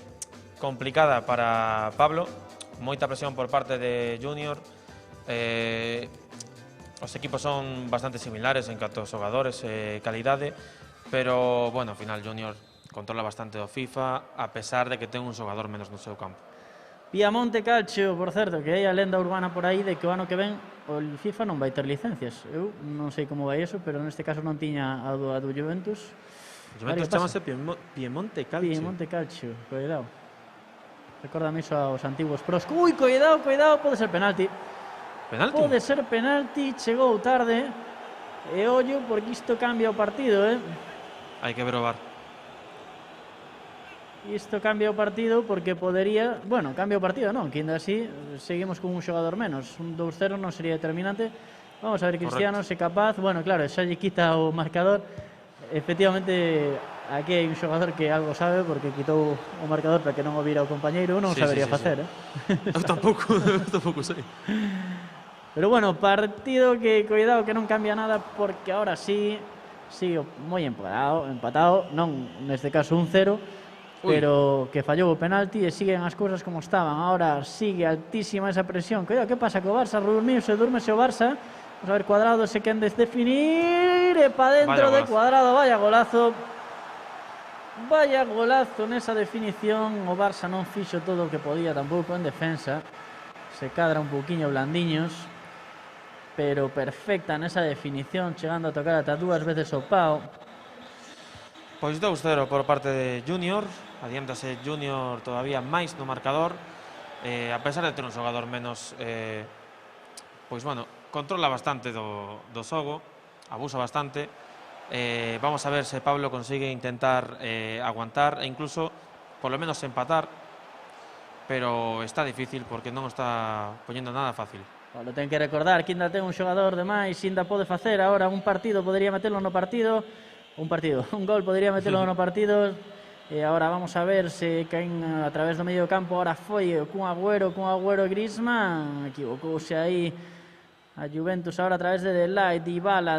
complicada para Pablo, moita presión por parte de Junior. Os equipos son bastante similares en canto aos xogadores e calidade, pero, bueno, ao final Junior controla bastante do FIFA, a pesar de que ten un xogador menos no seu campo. Piamonte Calcio, por certo, que hai a lenda urbana por aí de que o ano que ven o FIFA non vai ter licencias. Eu non sei como vai eso, pero neste caso non tiña a do Juventus. O Juventus chamase Piemonte Calcio. Piemonte Calcio, cuidado. Recórdame iso aos antigos pros. Ui, cuidado, pode ser penalti. Penalti? Pode ser penalti, chegou tarde. E ollo, porque isto cambia o partido, Hai que ver o VAR. Isto cambia o partido porque podería... Bueno, cambia o partido non, que ainda así seguimos con un xogador menos. Un 2-0 non sería determinante. Vamos a ver Cristiano se capaz. Bueno, claro, xa lle quita o marcador. Efectivamente, aquí hai un xogador que algo sabe porque quitou o marcador para que non o vira o compañeiro. Non sabería facer, Eu tampouco sei. Pero bueno, partido que, cuidado, que non cambia nada porque ahora sí, sigue moi empatado. Non, neste caso, 1-0. Pero que fallou o penalti e siguen as cousas como estaban. Ahora sigue altísima esa presión. Cuidado, que pasa co Barça? Durmese o Barça. Vamos a ver Cuadrado, se quen desdefinir e pa dentro de Cuadrado. Vaya golazo nesa definición. O Barça non fixo todo o que podía tampouco en defensa. Se cadra un pouquiño blandiños, pero perfecta nesa definición, chegando a tocar ata 2 veces o pau. Pois 2-0 por parte de Junior, adiantase Junior todavía máis no marcador, a pesar de ter un xogador menos, pois bueno, controla bastante do xogo, abusa bastante. Vamos a ver se Pablo consigue intentar aguantar e incluso, por lo menos, empatar, pero está difícil porque non está poñendo nada fácil. Lo ten que recordar que ainda ten un xogador de máis, ainda pode facer agora un partido, podería metelo no partido. Un gol podría meterlo no partido. E agora vamos a ver se caen a través do medio campo. Agora foi cun Agüero e Griezmann. Equivocouse aí a Juventus agora a través de Delay. Dybala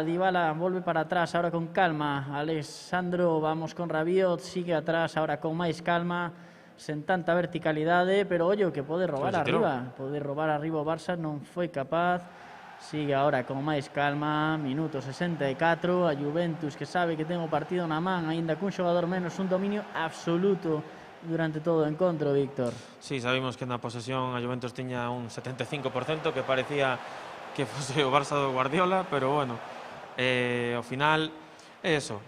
volve para atrás agora con calma. Alessandro, vamos con Rabiot, sigue atrás agora con máis calma, sen tanta verticalidade, pero ollo que pode robar arriba. Pode robar arriba o Barça, non foi capaz. Sigue agora con máis calma, minuto 64, a Juventus que sabe que ten o partido na man, aínda cun xogador menos, un dominio absoluto durante todo o encontro, Víctor. Sí, sabemos que na posesión a Juventus tiña un 75%, que parecía que fose o Barça do Guardiola, pero bueno, ao final é eso,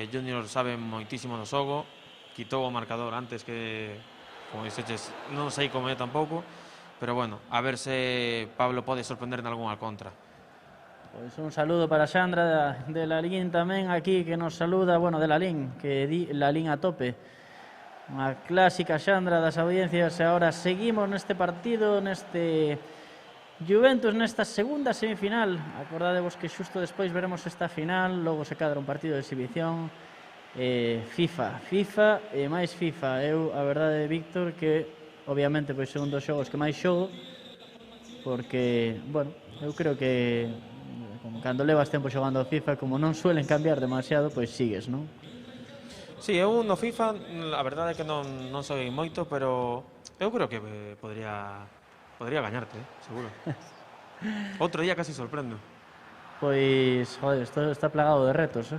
Junior sabe moitísimo do xogo, quitou o marcador antes que, como dixeches, non sei como é tampouco. Pero bueno, a ver se Pablo pode sorprender en algunha contra. Pois un saludo para Xandra de Lalín tamén aquí que nos saluda, bueno, de Lalín, que di Lalín a tope. Unha clásica Xandra das audiencias e agora seguimos neste partido, neste Juventus, nesta segunda semifinal. Acordadevos que xusto despois veremos esta final, logo se cadra un partido de exhibición. FIFA e máis FIFA. Eu, a verdade, Víctor, que obviamente pois é un dos xogos que máis xogo porque, bueno, eu creo que cando levas tempo xogando ao FIFA, como non suelen cambiar demasiado, pois sigues, non? Sí, eu no FIFA, a verdade é que non xoguei moito, pero eu creo que podría gañarte, seguro. Outro día casi sorprendo. Pois, joder, isto está plagado de retos,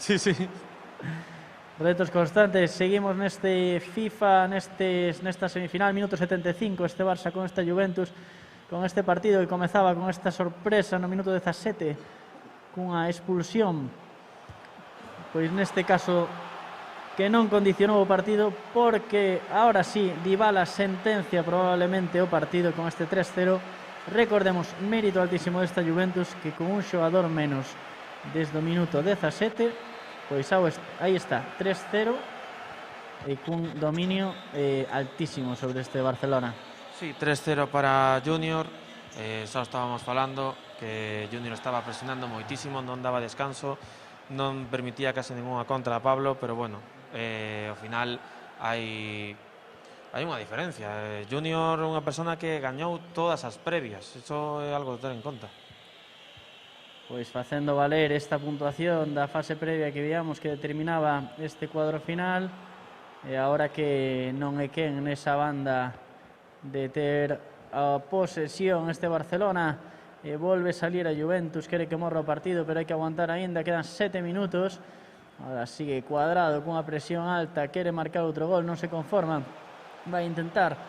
Sí. Retos constantes, seguimos neste FIFA, nesta semifinal, minuto 75, este Barça con esta Juventus, con este partido que comezaba con esta sorpresa no minuto 17 cunha expulsión, pois neste caso que non condicionou o partido, porque ahora sí, Dybala sentencia probablemente o partido con este 3-0. Recordemos, mérito altísimo desta Juventus, que con un xogador menos desde o minuto 17, pois aí está, 3-0 e cun dominio altísimo sobre este Barcelona. Sí, 3-0 para Junior. Só estábamos falando que Junior estaba presionando moitísimo, non daba descanso, non permitía case ninguna contra a Pablo, pero bueno, ao final hai unha diferencia. Junior é unha persona que gañou todas as previas, iso é algo de ter en conta. Pois facendo valer esta puntuación da fase previa que víamos que determinaba este cuadro final, e agora que non é quen nesa banda de ter a posesión este Barcelona, volve salir a Juventus, quere que morra o partido, pero hai que aguantar aínda, quedan 7 minutos. Ahora sigue Cuadrado cunha presión alta, quere marcar outro gol, non se conforma, vai intentar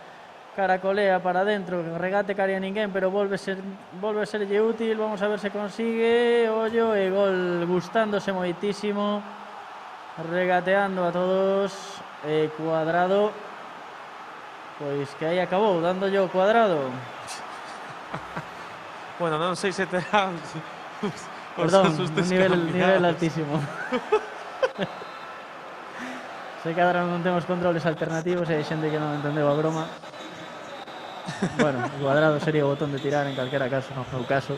caracolea para dentro, regate que haría ninguén, pero volve a serlle útil. Vamos a ver se consigue, ollo, e gol gustándose moitísimo, regateando a todos. Cuadrado, pois que aí acabou, dándolle o Cuadrado. Bueno, non sei se terán Perdón, un nivel altísimo. Sei que agora non temos controles alternativos e hai xente que non entendeu a broma. Bueno, o Cuadrado sería o botón de tirar en calquera caso, no meu caso.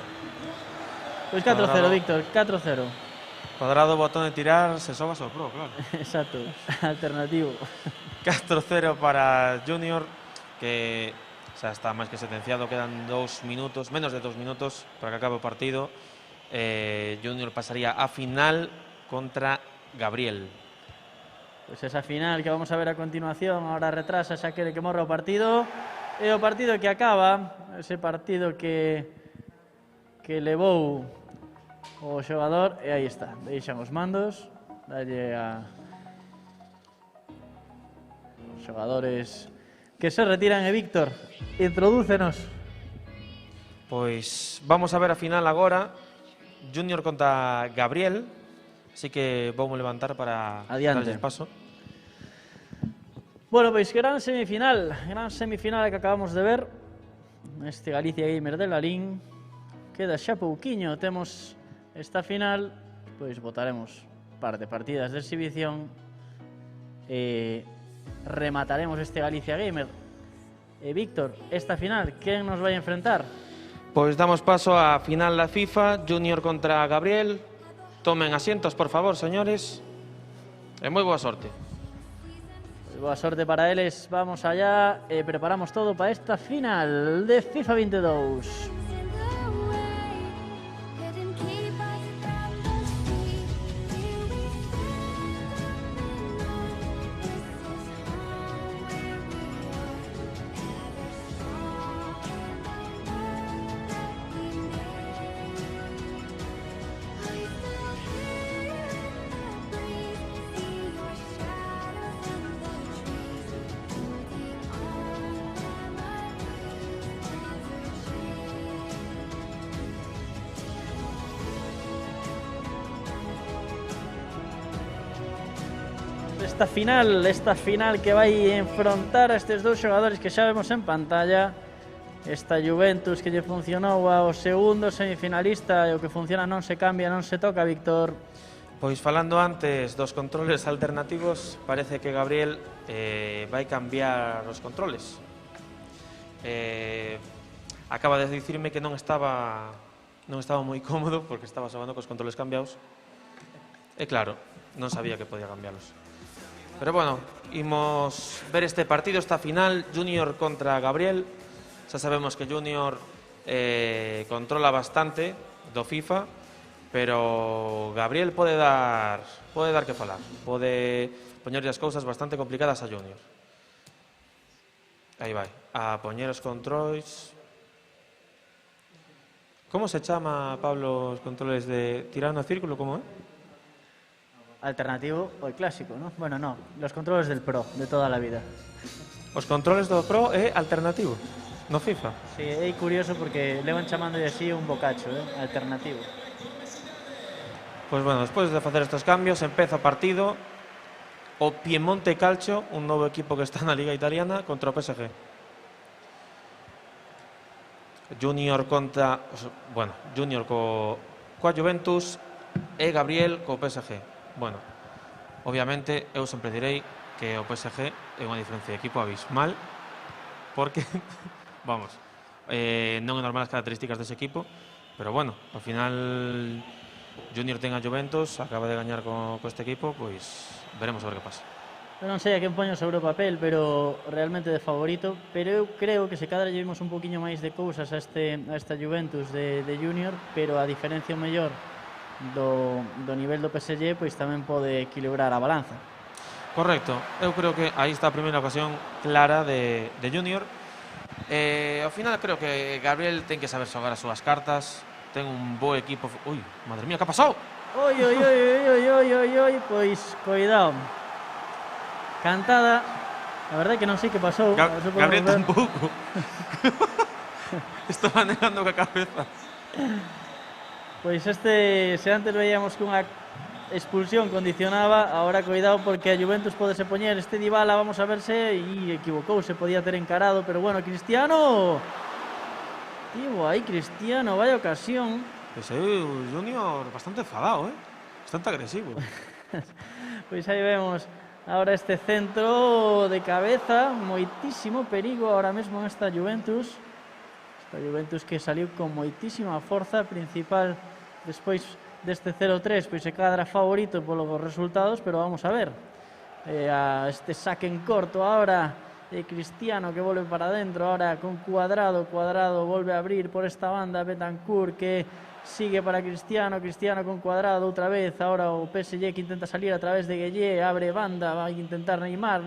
Pois 4-0, Víctor, 4-0. Cuadrado, botón de tirar, se soba soprou, claro. Exacto, alternativo. 4-0 para Junior, que xa está máis que sentenciado, quedan 2 minutos, menos de 2 minutos para que acabe o partido. Junior pasaría a final contra Gabriel. Pois esa final que vamos a ver a continuación, ahora retrasa, xa quere que morra o partido. E o partido que acaba, ese partido que levou o xogador, e aí está, deixan os mandos, dalle a os xogadores que se retiran. E Víctor, introdúcenos. Pois vamos a ver a final agora, Junior contra Gabriel, así que vamos levantar para Adiante. darles paso. Bueno, pois gran semifinal que acabamos de ver neste Galicia Gamer de Lalín. Queda xa pouquiño, temos esta final, pois votaremos un par de partidas de exhibición e remataremos este Galicia Gamer. Víctor, esta final, quen nos vai enfrentar? Pois damos paso á final da FIFA, Junior contra Gabriel. Tomen asientos, por favor, señores. E moi boa sorte. Boa sorte para eles, vamos allá e preparamos todo para esta final de FIFA 22. Esta final que vai enfrontar a estes dous xogadores que xa vemos en pantalla. Esta Juventus que lle funcionou ao segundo semifinalista, e o que funciona non se cambia, non se toca, Víctor. Pois falando antes dos controles alternativos, parece que Gabriel vai cambiar os controles. Acaba de dicirme que non estaba moi cómodo porque estaba xogando cos controles cambiados. E claro, non sabía que podía cambiarlos. Pero bueno, imos ver este partido, esta final, Junior contra Gabriel. Xa sabemos que Junior controla bastante do FIFA, pero Gabriel pode dar que falar. Pode poñerlle as cousas bastante complicadas a Junior. Aí vai, a poñer os controis. Como se chama, Pablo, os controles de tirar no círculo, como é? Alternativo o el clásico, ¿no? Bueno, no, los controles del Pro, de toda la vida. Os controles do Pro é alternativo. no FIFA. Sí, é curioso porque levan chamando así un bocacho, alternativo. Pois bueno, despois de facer estes cambios, empeza o partido o Piemonte Calcio, un novo equipo que está na Liga Italiana, contra o PSG. Junior contra, bueno, Junior coa Juventus e Gabriel co PSG. Bueno, obviamente eu sempre direi que o PSG é unha diferencia de equipo abismal porque, vamos, non é normal as características dese equipo, pero bueno, ao final Junior ten a Juventus, acaba de gañar co este equipo, pois veremos a ver que pasa. Eu non sei a quen poño sobre o papel, pero realmente de favorito, pero eu creo que se cadra llevemos un poquinho máis de cousas a esta Juventus de Junior, pero a diferencia o mellor do nivel do PSG, pois tamén pode equilibrar a balanza. Correcto, eu creo que aí está a primeira ocasión clara de Junior. Ao final creo que Gabriel ten que saber xogar as súas cartas, ten un bo equipo. Ui, madre mía, que ha pasado? Oi, oi, oi, oi, oi, oi, oi, pois coidado. Cantada, a verdade que non sei que pasou. Gabriel tampouco. Estaba negando ca cabeza. Pois se antes veíamos que unha expulsión condicionaba, ahora cuidado porque a Juventus pode se poñer este Dybala, vamos a verse, e equivocouse, podía ter encarado, pero bueno, Cristiano. Tivo aí Cristiano, vaya ocasión. Pois é o Junior bastante enfadado, bastante agresivo. Pois aí vemos ahora este centro de cabeza, moitísimo perigo ahora mesmo en esta Juventus. Esta Juventus que saliu con moitísima forza, principal despois deste 0-3, pois se cadra favorito polos resultados, pero vamos a ver. Este saque en corto ahora de Cristiano que volve para dentro, ahora con Cuadrado volve a abrir por esta banda, Betancourt que sigue para Cristiano con Cuadrado outra vez, ahora o PSG que intenta salir a través de Gueye, abre banda, vai intentar Neymar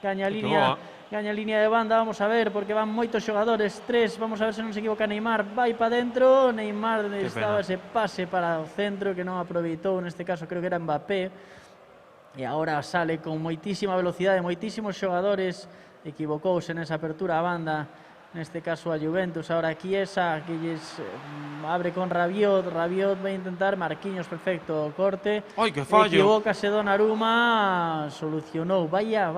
gaña línea de banda, vamos a ver, porque van moitos xogadores, 3, vamos a ver se non se equivoca Neymar, vai para dentro, Neymar estaba ese pase para o centro que non aproveitou, neste caso creo que era Mbappé, e agora sale con moitísima velocidade, moitísimos xogadores, equivocouse nesa apertura a banda, neste caso a Juventus, ahora Chiesa que abre con Rabiot vai intentar, Marquinhos perfecto, corte, ¡ay, que fallo! Equivócase Donnarumma, solucionou, vaya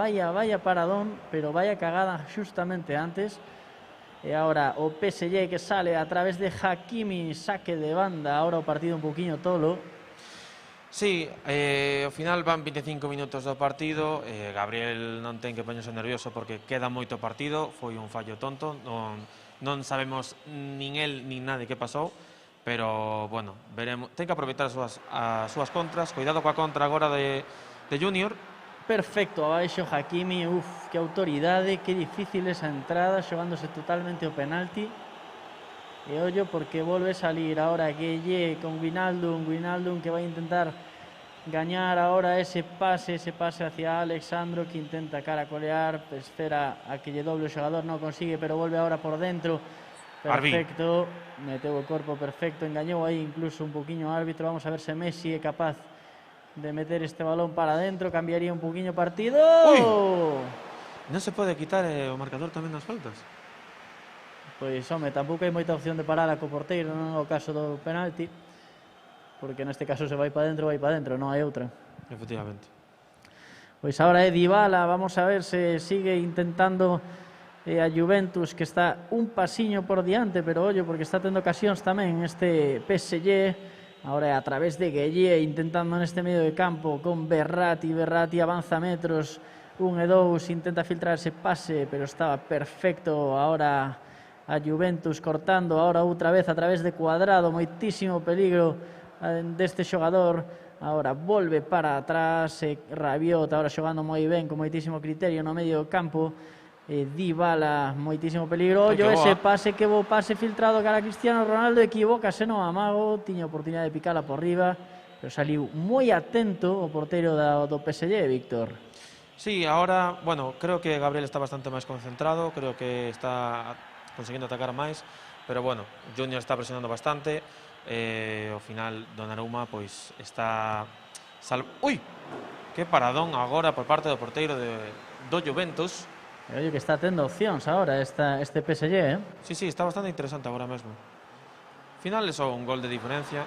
paradón, pero vaya cagada justamente antes, e agora o PSG que sale a través de Hakimi, saque de banda, ahora o partido un poquinho tolo. Sí, ao final van 25 minutos do partido, Gabriel non ten que poñerse nervioso porque queda moito partido, foi un fallo tonto, non sabemos nin el nin nadie que pasou, pero, bueno, veremos, ten que aproveitar as súas contras, cuidado coa contra agora de Junior. Perfecto, abaixo Hakimi, que autoridade, que difícil esa entrada, xogándose totalmente o penalti. E ollo porque volve a salir ahora Gueye con Wijnaldum que vai intentar gañar ahora ese pase hacia Alexandro que intenta caracolear, espera a que lle doble o xogador, non consigue, pero volve ahora por dentro. Perfecto, meteu o corpo perfecto, engañou aí incluso un poquinho o árbitro, vamos a ver se Messi é capaz de meter este balón para dentro, cambiaría un poquinho o partido. Non se pode quitar o marcador tamén nas faltas? Pois, home, tampouco hai moita opción de parala co porteiro, non é o caso do penalti, porque neste caso se vai para dentro, non hai outra. Efectivamente. Pois agora é Dybala, vamos a ver se sigue intentando a Juventus, que está un pasiño por diante, pero ollo, porque está tendo ocasións tamén este PSG, agora é a través de Gueye, intentando neste medio de campo con Verratti avanza metros, 1 e 2, intenta filtrar ese pase, pero estaba perfecto ahora a Juventus cortando, ahora outra vez a través de Cuadrado, moitísimo peligro deste xogador, agora volve para atrás, Rabiot agora xogando moi ben, con moitísimo criterio no medio do campo, Dybala, moitísimo peligro, ollo ese pase, que bo pase filtrado cara a Cristiano Ronaldo, equivócase no amago, tiña oportunidade de picarla por riba, pero saliu moi atento o porteiro do PSG, Víctor. Sí, ahora, bueno, creo que Gabriel está bastante máis concentrado, creo que está conseguindo atacar máis, pero bueno, Junior está presionando bastante, ao final Donnarumma pois está ui, que paradón agora por parte do porteiro do Juventus, E ollo que está tendo opcións ahora este PSG, Sí, sí, está bastante interesante agora mesmo. Final é só un gol de diferencia.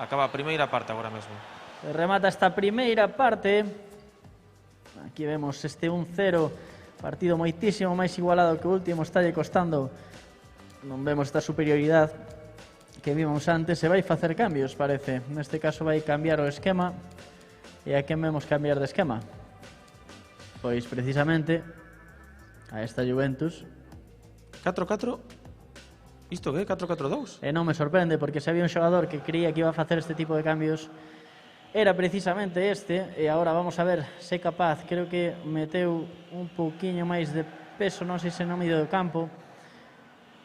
Acaba a primeira parte agora mesmo. Remata esta primeira parte. Aquí vemos este 1-0. Partido moitísimo máis igualado que o último. Está lle costando. Non vemos esta superioridade que vimos antes. Se vai facer cambios, parece. Neste caso vai cambiar o esquema. E a quen vemos cambiar de esquema? Pois precisamente a esta Juventus. 4-4. Isto que é? 4-4-2? E non me sorprende porque se había un xogador que creía que iba a facer este tipo de cambios era precisamente este. E agora vamos a ver se é capaz. Creo que meteu un pouquiño máis de peso, non sei se no medio do campo,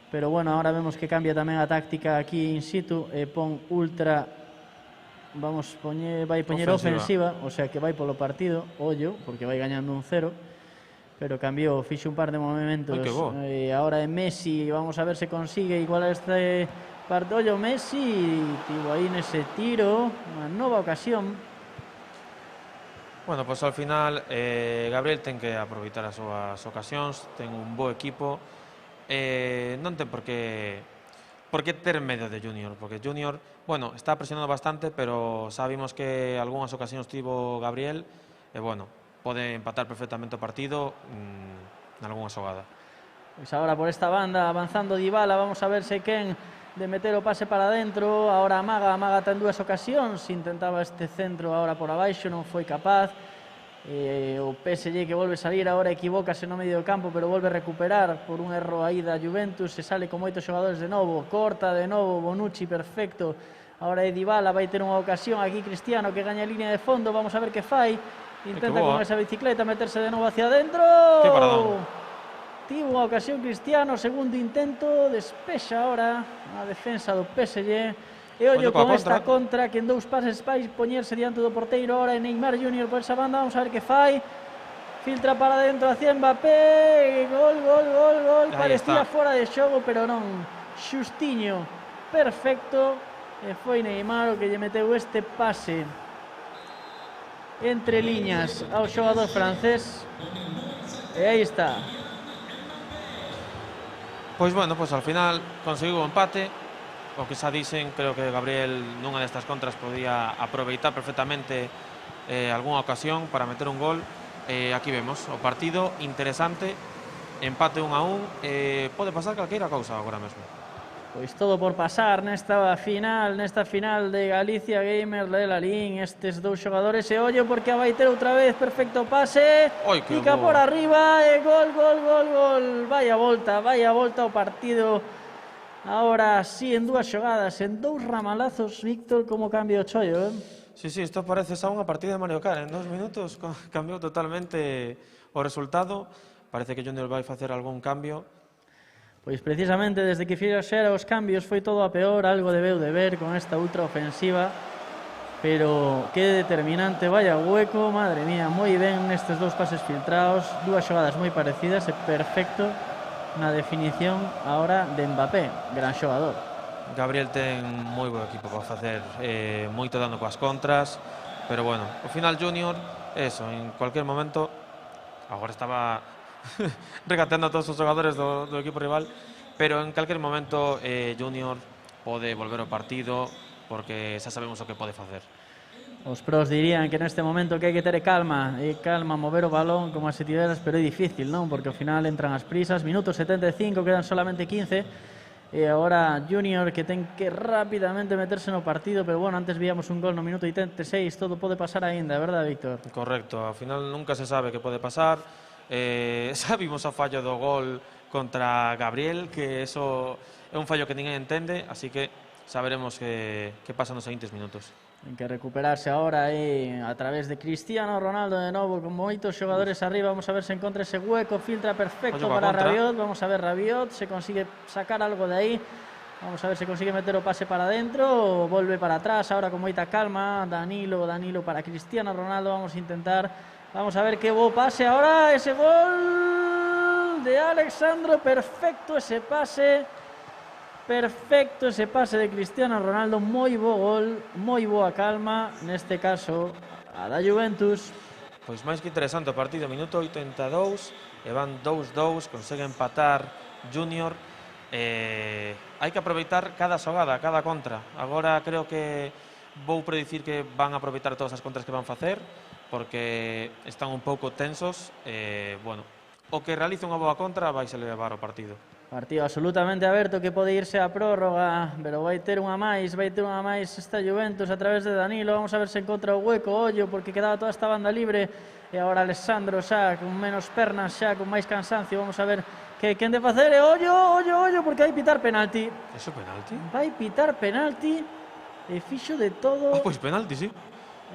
pero bueno, agora vemos que cambia tamén a táctica aquí in situ e pon ultra. Vai poñer ofensiva, o sea que vai polo partido, ollo, porque vai gañando 1-0, pero cambiou, fixe un par de movimentos. E agora é Messi, vamos a ver se consigue igualar este partido. Ollo, Messi, tivo aí nese tiro, unha nova ocasión. Bueno, pois ao final Gabriel ten que aproveitar as súas ocasións, ten un bo equipo, non ten por que ter medo de Junior, porque Junior, bueno, está presionando bastante, pero sabemos que algunhas ocasións tivo Gabriel, e bueno, pode empatar perfectamente o partido en algunha xogada. Pois agora por esta banda, avanzando Dybala, vamos a ver se quen de meter o pase para dentro. Agora Amaga ten dúas ocasións, intentaba este centro agora por abaixo, non foi capaz. O PSG que volve salir, agora equivócase no medio do campo, pero volve a recuperar por un erro aí da Juventus, se sale con moitos xogadores de novo, corta de novo Bonucci, perfecto. Agora é Dybala, vai ter unha ocasión aquí Cristiano que gaña a línea de fondo, vamos a ver que fai. Intenta con esa bicicleta meterse de novo hacia adentro. Que paradón. Tivo unha ocasión Cristiano, segundo intento, despexa ahora a defensa do PSG. E ollo con esta contra que en dous pases vai poñerse diante do porteiro. Ahora é Neymar Junior por esa banda, vamos a ver que fai. Filtra para dentro hacia Mbappé. Gol. Parecía fora de xogo, pero non. Xustiño, perfecto. E foi Neymar o que lle meteu este pase entre liñas ao xogador francés. E aí está. Pois bueno, pois ao final conseguiu o empate. O que xa dixen, creo que Gabriel nunha destas contras podía aproveitar perfectamente algunha ocasión para meter un gol. Aquí vemos o partido interesante, empate 1-1, pode pasar calqueira cousa agora mesmo. Pois todo por pasar nesta final de Galicia Gamer de Lalín, estes dous xogadores. E ollo porque a vai ter outra vez, perfecto pase, pica por arriba e gol. Vaya volta ao partido. Ahora sí, en dúas xogadas, en dous ramalazos, Víctor, como cambia o chollo, Sí, isto parece xa unha partida de Mario Kart. En 2 minutos cambiou totalmente o resultado. Parece que Junior vai facer algún cambio. Pois precisamente desde que fixera os cambios foi todo a peor, algo debeu de ver con esta ultra ofensiva, pero que determinante, vaya hueco, madre mía, moi ben nestes dous pases filtrados, dúas xogadas moi parecidas e perfecto na definición ahora de Mbappé, gran xogador. Gabriel ten moi bo equipo para facer moito dano coas contras, pero bueno, o final Junior, eso, en cualquier momento, agora estaba regateando a todos os xogadores do equipo rival, pero en cualquier momento Junior pode volver ao partido, porque xa sabemos o que pode facer. Os pros dirían que neste momento que hai que ter calma, mover o balón como se tiveras, pero é difícil, non? Porque ao final entran as prisas, minuto 75, quedan solamente 15, e agora Junior que ten que rapidamente meterse no partido, pero bueno, antes víamos un gol no minuto 86, todo pode pasar aínda, verdad, Víctor? Correcto, ao final nunca se sabe que pode pasar. Xa vimos o fallo do gol contra Gabriel, que eso é un fallo que ninguén entende, así que saberemos que pasa nos seguintes minutos. Ten que recuperarse agora a través de Cristiano Ronaldo de novo, con moitos xogadores arriba. Vamos a ver se encontra ese hueco, filtra perfecto para Rabiot. Vamos a ver Rabiot, se consigue sacar algo de aí. Vamos a ver se consigue meter o pase para dentro, volve para atrás, ahora con moita calma. Danilo para Cristiano Ronaldo, vamos a intentar. Vamos a ver que bo pase agora, ese gol de Alexandro, perfecto ese pase. Perfecto ese pase de Cristiano Ronaldo, moi bo gol, moi boa calma, neste caso a da Juventus. Pois máis que interesante o partido, minuto 82, e van 2-2, consegue empatar Junior. Hai que aproveitar cada xogada, cada contra. Agora creo que vou predicir que van a aproveitar todas as contras que van facer, porque están un pouco tensos. Bueno, o que realice unha boa contra vai se levar o partido. Partido absolutamente aberto que pode irse a prórroga, pero vai ter unha máis esta Juventus a través de Danilo. Vamos a ver se encontra o hueco, ollo, porque quedaba toda esta banda libre. E agora Alessandro xa con menos pernas, xa con máis cansancio. Vamos a ver quen de facer. E ollo, porque vai pitar penalti. Eso penalti? Vai pitar penalti e fixo de todo. Pois penalti, sí.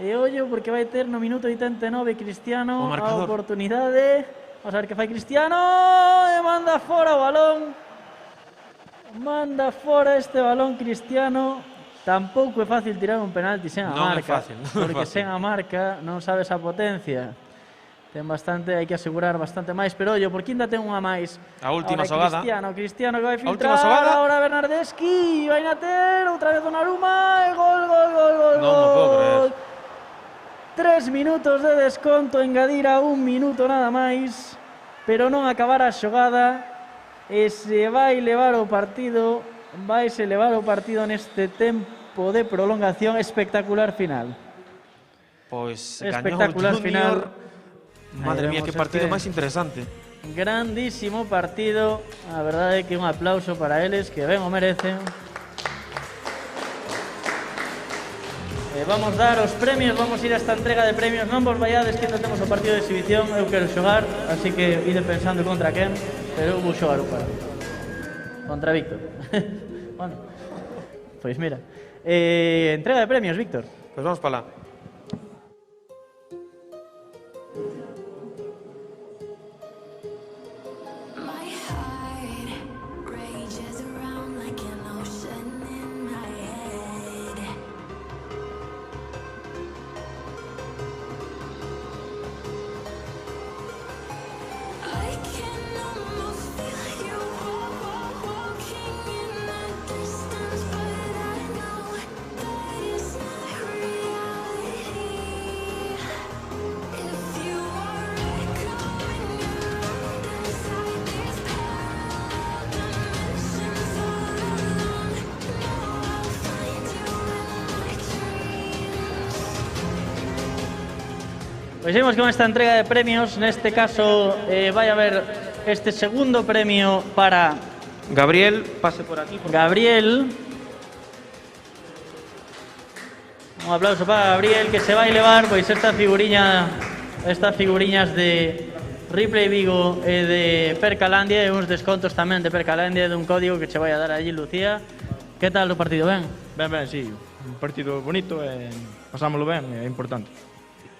E ollo, porque vai ter no minuto 89 Cristiano a oportunidade. Vamos a ver que fai Cristiano e manda fora o balón. Manda fora este balón Cristiano. Tampouco é fácil tirar un penalti sen a marca. Porque sen a marca non sabes a potencia. Ten bastante, hai que asegurar bastante máis, pero ollo, porque ainda ten unha máis. A última xogada. Cristiano que vai filtrar. Agora Bernardeschi, vai na ter, outra vez Donnarumma, e gol. Non me podo creer. 3 minutos de desconto, engadir a 1 minuto nada máis, pero non acabar a xogada, e se vai levar o partido, neste tempo de prolongación. Espectacular final. Pois espectacular final. Madre mía, que partido máis interesante. Grandísimo partido, a verdade é que un aplauso para eles, que ben o merecen. Vamos dar os premios, vamos ir a esta entrega de premios. Non vos vaiades que ainda temos o partido de exhibición. Eu quero xogar, así que ide pensando contra quen, pero eu vou xogar o partido contra Víctor. Bueno, pois mira, entrega de premios, Víctor. Pois vamos para lá. Pois seguimos con esta entrega de premios. Neste caso vai haber este segundo premio para Gabriel, pase por aquí. Gabriel. Un aplauso para Gabriel, que se vai levar pois estas figuriñas de Ripley Vigo e de Percalandia, e uns descontos tamén de Percalandia, dun código que che vai a dar allí Lucía. Que tal o partido? Ben? Ben, sí. Un partido bonito e pasámoslo ben, é importante.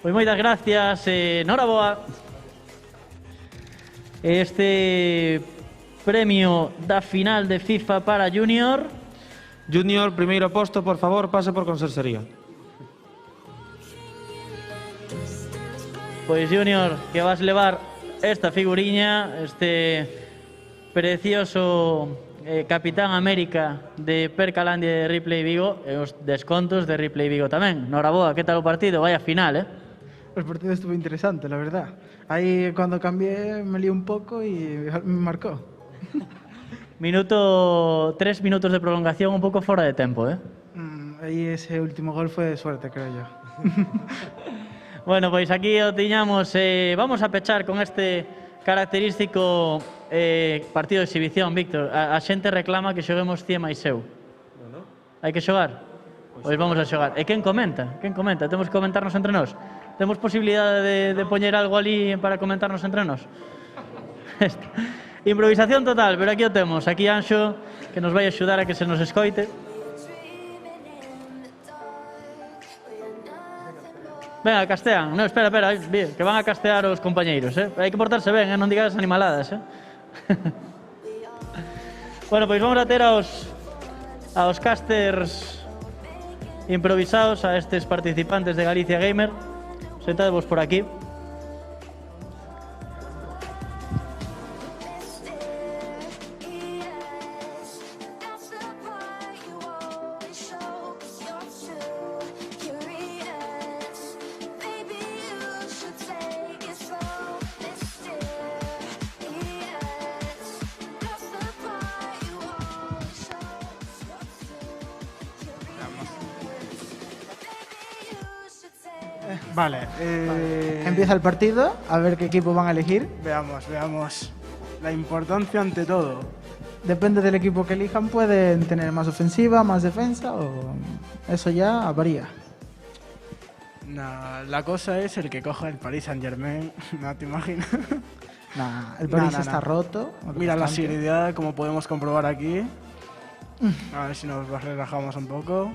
Pois moitas gracias, noraboa. Este premio da final de FIFA para Junior. Junior, primeiro posto, por favor, pase por conserxería. Pois Junior, que vas levar esta figuriña, este precioso Capitán América de Percalandia de Ripley Vigo, e os descontos de Ripley Vigo tamén. Noraboa, que tal o partido? Vaya final, El partido estuvo interesante, la verdad. Ahí cuando cambié me lié un poco y me marcó. 3 minutos de prolongación, un pouco fora de tempo, Ahí ese último gol fue de suerte, creo yo. Bueno, pois aquí o tiñamos. Vamos a pechar con este característico partido de exhibición, Víctor. A xente reclama que xoguemos Cía máis eu. Hai que xogar? Pois vamos a xogar. E quen comenta? Temos que comentarnos entre nós? Temos posibilidade de poñer algo ali para comentarnos entre nós? Improvisación total, pero aquí o temos. Aquí Anxo, que nos vai axudar a que se nos escoite. Venga, castean. No, espera, que van a castear os compañeiros, Hai que portarse ben, non digas animaladas, Bueno, pois vamos a ter aos casters improvisados, a estes participantes de Galicia Gamer. Sentadevos por aquí. Vale. Empieza el partido, a ver qué equipo van a elegir. Veamos. La importancia ante todo. Depende del equipo que elijan, pueden tener más ofensiva, más defensa o eso ya varía. Nah, la cosa es el que coja el Paris Saint-Germain. No te imaginas. Nah, el París está roto. Mira la bastante. seriedad, como podemos comprobar aquí. A ver si nos relajamos un poco.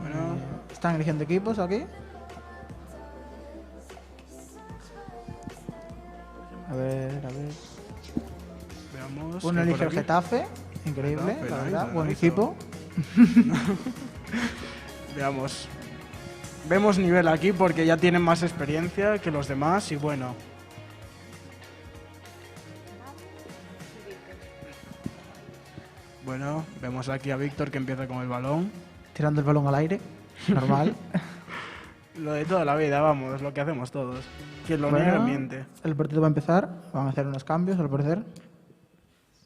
Bueno, Están eligiendo equipos aquí. A ver. veamos. Uno ¿qué elige por el aquí? Getafe. Increíble, Getafe, la nice, verdad. Buen nice. equipo. Veamos. Vemos nivel aquí porque ya tienen más experiencia que los demás y bueno. Bueno, vemos aquí a Víctor que empieza con el balón. Tirando el balón al aire. Normal. Lo de toda la vida, vamos, lo que hacemos todos. Quien lo Bueno, niega miente. El partido va a empezar. Van a hacer unos cambios, al parecer.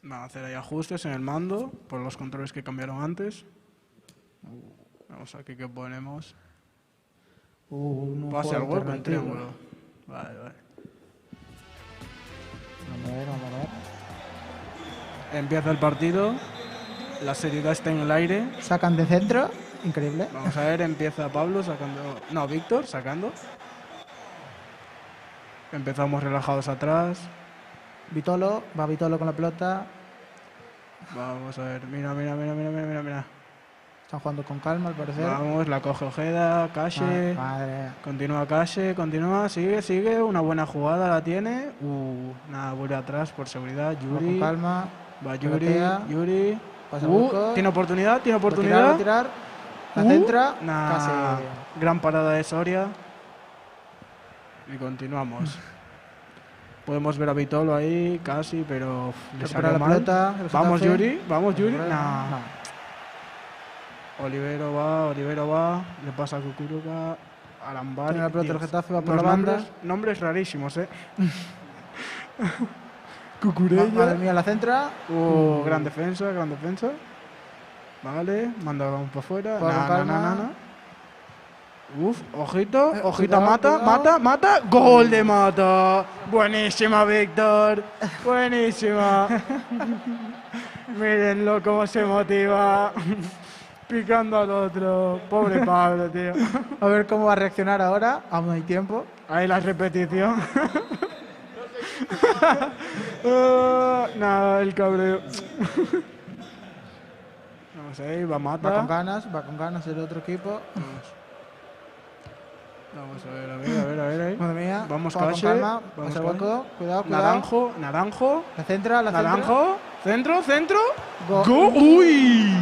Van a hacer ahí ajustes en el mando por los controles que cambiaron antes. Vamos aquí que ponemos. No Pase al juego hueco en alternativo. triángulo. Vale. Vamos a ver. Empieza el partido. La seriedad está en el aire. Sacan de centro. Increíble. Vamos a ver, empieza Pablo sacando. No, Víctor sacando. Empezamos relajados atrás. Vitolo. Va Vitolo con la pelota. Vamos a ver, mira. Están jugando con calma, al parecer. Vamos, la coge Ojeda, Cache. Madre. Continúa Cache, continúa, sigue. Una buena jugada la tiene. Nada, vuelve atrás por seguridad. Va con Yuri. calma. Va Yuri. pelotea, Yuri. Pasa hueco. Tiene oportunidad. Va a tirar. La centra. Nah, Casi. gran parada de Soria. Y continuamos. Podemos ver a Vitolo ahí, casi, pero le Recupera salió la mal. pelota. el Vamos Getafe. Yuri. Recupera. Nah. No. Olivero va. Le pasa a Cucuruga. Arambari. Tiene la pelota el Dios. Getafe, va por Los la banda. nombres rarísimos, Madre Cucurella. mía, la centra. Gran defensa. Vale, manda vamos para afuera. Juega con calma. Ojito, cuidado, Mata. Gol de Mata. Buenísima, Víctor. Buenísima. Mírenlo cómo se motiva. Picando al otro. Pobre Pablo, tío. A ver cómo va a reaccionar ahora. Aún hay tiempo. Ahí la repetición. Nada, el cabreo. Vamos ahí, va Mata. Va con ganas el otro equipo. Vamos a ver ahí. Madre mía. Vamos, juega con Cache. calma. Vamos, Pasa el Cache. hueco. Cuidado. Naranjo. La centra. Naranjo. Centro. Gol. ¡Uy!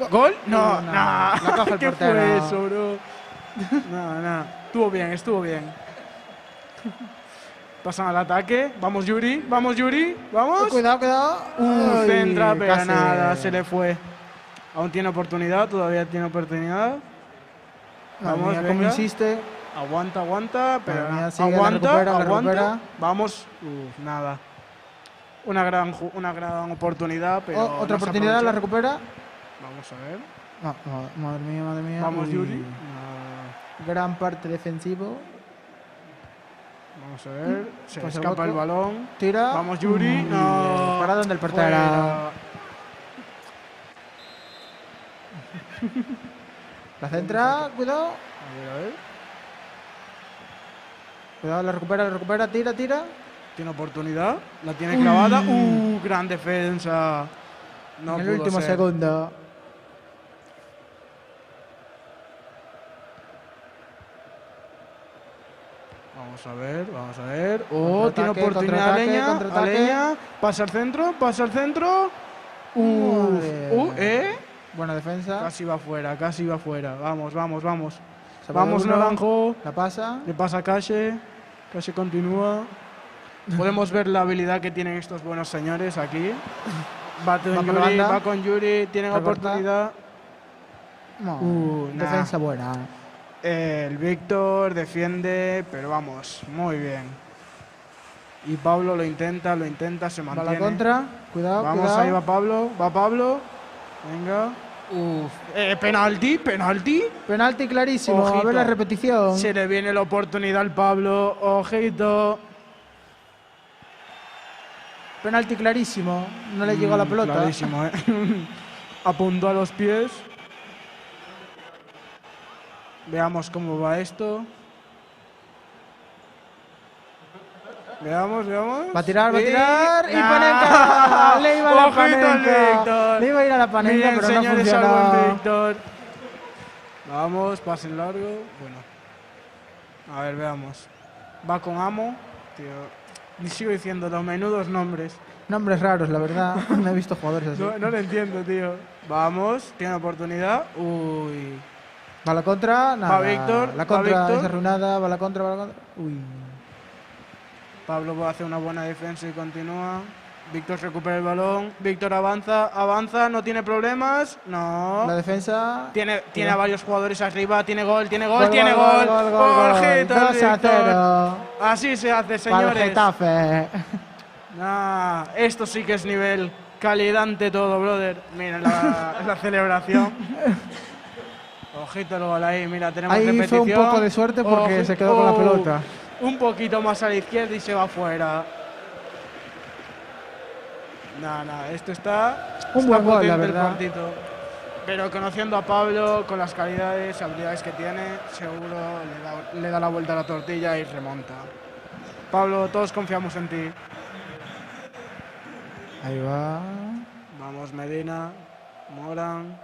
¿Gol? No, No, nah. la coge el ¿Qué portero. fue eso, bro? Nah. Estuvo bien. Pasan al ataque. Vamos, Yuri. Vamos. Cuidado. Ay, Centra, pero casi. nada, se le fue. Aún tiene oportunidad, todavía tiene oportunidad. Madre Vamos, mía, cómo venga. insiste. Aguanta, pero Madre mía, sigue, la aguanta. recupera. Vamos, nada. Una gran oportunidad, pero Otra no se oportunidad, aprovechó. la recupera. Vamos a ver. No, madre mía. Vamos, Uy. Yuri. Gran parte defensivo. Vamos a ver. Se Pasa el escapa el hueco. balón. Tira. Vamos, Yuri. Uy, No. Parado del portero. Fuera. La centra. Cuidado. A ver. Cuidado, la recupera. Tira. Tiene oportunidad. La tiene clavada. Gran defensa. No en el pudo último ser. segundo. Vamos a ver. Contraataque, Tiene oportunidad contraataque. Aleña. Pasa al centro. Madre. Buena defensa. Casi va fuera. Vamos. Se va de Vamos, uno. Naranjo. La pasa. Le pasa a Cache. Cache continúa. Podemos ver la habilidad que tienen estos buenos señores aquí. Va con Yuri. Tienen Recorta. oportunidad. No, nah. defensa buena. El Víctor defiende, pero vamos, muy bien. Y Pablo lo intenta, se Va mantiene. la contra. Cuidado. Vamos, ahí va Pablo. Venga. Penalti. Penalti clarísimo. A Ojito. ver la repetición. Se le viene la oportunidad al Pablo. Ojito. Penalti clarísimo. No le llegó a la pelota. Clarísimo, Apuntó a los pies. Veamos cómo va esto. Veamos. Va a tirar. Y Nah. Panenka. Le iba a la Ojito al Panenka. Víctor. Le iba a ir a la Panenka, Bien, pero no señores, al funcionó. buen Víctor. Vamos, pase largo. Bueno. A ver, veamos. Va con Amo. Tío. Y sigo diciendo los menudos nombres. Nombres raros, la verdad. No he visto jugadores así. No lo entiendo, tío. Vamos, tiene oportunidad. Uy. Va la contra. Nada. Va Víctor, La va contra Víctor. es arruinada. Va la contra. Uy. Pablo va a hacer una buena defensa y continúa. Víctor recupera el balón. Víctor avanza, no tiene problemas. No. La defensa. Tiene a varios jugadores arriba. Tiene gol. Gol. Ojito al 2 a Víctor. 0. Así se hace, Para el señores. Getafe. Esto sí que es nivel. Calidad ante todo, brother. Mira la celebración. Ojito el gol ahí, mira, tenemos Ahí repetición. fue un poco de suerte porque se quedó con la pelota. Un poquito más a la izquierda y se va fuera. Esto está... Un está buen gol, la potente el verdad. partido. Pero conociendo a Pablo, con las habilidades que tiene, seguro le da la vuelta a la tortilla y remonta. Pablo, todos confiamos en ti. Ahí va. Vamos, Medina, Morán.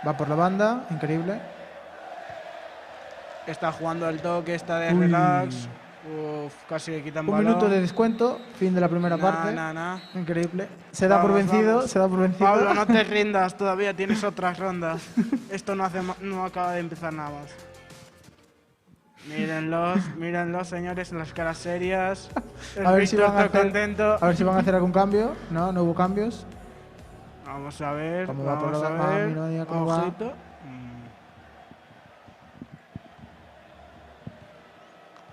Va por la banda. Increíble. Está jugando el toque, está de Uy. relax. Casi le quitan Un balón. minuto de descuento. Fin de la primera parte. Increíble. Se da por Vamos, vencido. vamos. Se da por vencido. Pablo, no te rindas, todavía tienes otras rondas. Esto no acaba de empezar nada más. Mírenlos, señores, en las caras serias. A ver si Víctor van a está hacer- contento. A ver si van a hacer algún cambio. No hubo cambios. Vamos a ver, ¿Cómo va por vamos la a banda? ver. Mira, mira cómo va. Ojito.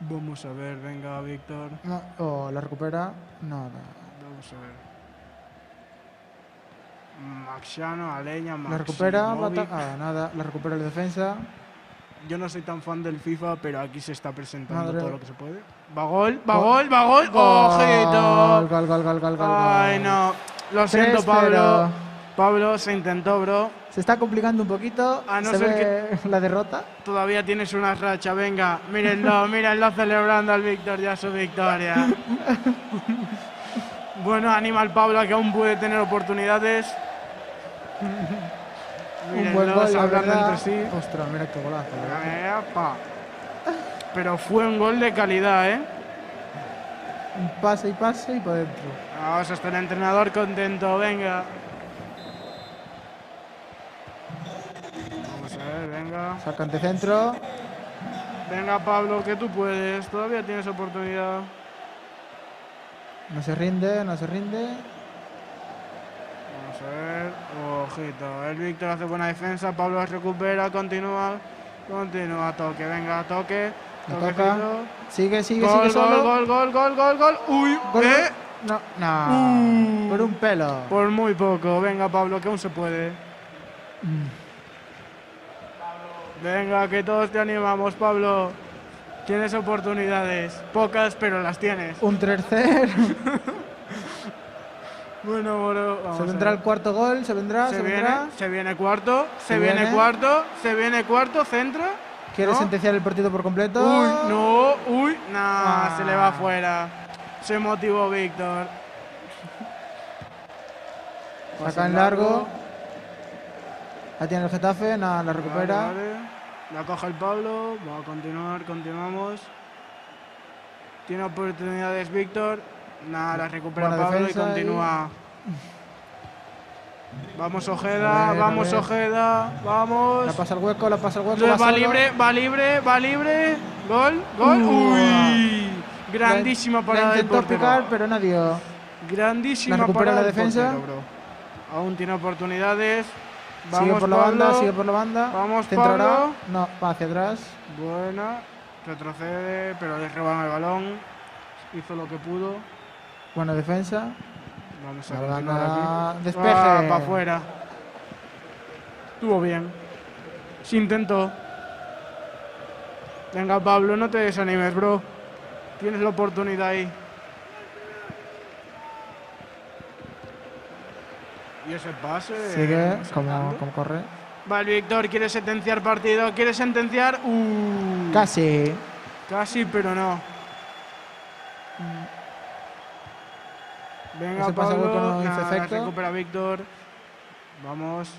Vamos a ver, venga, Víctor. No, la recupera. No. Vamos a ver. Maxiano, Aleña, La recupera. Maximovic. Nada. La recupera la defensa. Yo no soy tan fan del FIFA, pero aquí se está presentando Madre. todo lo que se puede. Va gol. ¡Ojito! Gol. Ay, no. Lo siento, 3-0. Pablo. Pablo, se intentó, bro. Se está complicando un poquito. A no se ser ve la derrota. Todavía tienes una racha, venga. Mírenlo celebrando al Víctor ya su victoria. Bueno, anima al Pablo a que aún puede tener oportunidades. Un buen gol, la hablando verdad. entre sí. Ostras, mira qué golazo. Epa. Pero fue un gol de calidad, ¿eh? Un pase y para dentro. Vamos a estar el entrenador contento, venga. Vamos a ver, venga. Saca ante centro. Venga, Pablo, que tú puedes. Todavía tienes oportunidad. No se rinde. Vamos a ver. Ojito. El Víctor hace buena defensa. Pablo recupera. Continúa. Toque. Venga, toque. La Toquecito. toca. Sigue Gol, solo. gol. Uy, Gol. ¿eh? No. Por un pelo. Por muy poco. Venga, Pablo, que aún se puede. Venga, que todos te animamos, Pablo. Tienes oportunidades. Pocas, pero las tienes. Un tercer. Bueno, bro. Vamos Se a vendrá ver. el cuarto gol. Se vendrá. Se viene cuarto. Se viene. viene cuarto. Centra. Quiere ¿No? sentenciar el partido por completo. Se le va fuera. Se motivó Víctor. Saca en largo. La tiene el Getafe. Nada, la recupera. Vale. La coge el Pablo. Va a continuamos. Tiene oportunidades Víctor. Nada, la recupera Buena Pablo y defensa continúa. Vamos Ojeda, A ver. Ojeda, vamos. La pasa al hueco. Va Va solo. libre. Gol. Uy. Grandísima La parada del intentó portero. picar, pero no dio. Grandísima La recupera parada la del defensa. portero, bro. Aún tiene oportunidades. Sigue por la Pablo. banda. Vamos, Centrará. Pablo. No, va hacia atrás. Buena. Retrocede, pero le roban el balón. Hizo lo que pudo. Buena defensa. Vamos a La continuar banda. aquí. Despeje. Para afuera. Estuvo bien. Se intentó. Venga, Pablo, no te desanimes, bro. Tienes la oportunidad ahí. Y ese pase. Sigue, sacando. como corre. Vale, Víctor, quiere sentenciar partido. ¿Quiere sentenciar? Casi. Casi, pero no. Venga, Ese pase Pablo. hueco no hizo Nada, efecto. recupera Víctor. Vamos.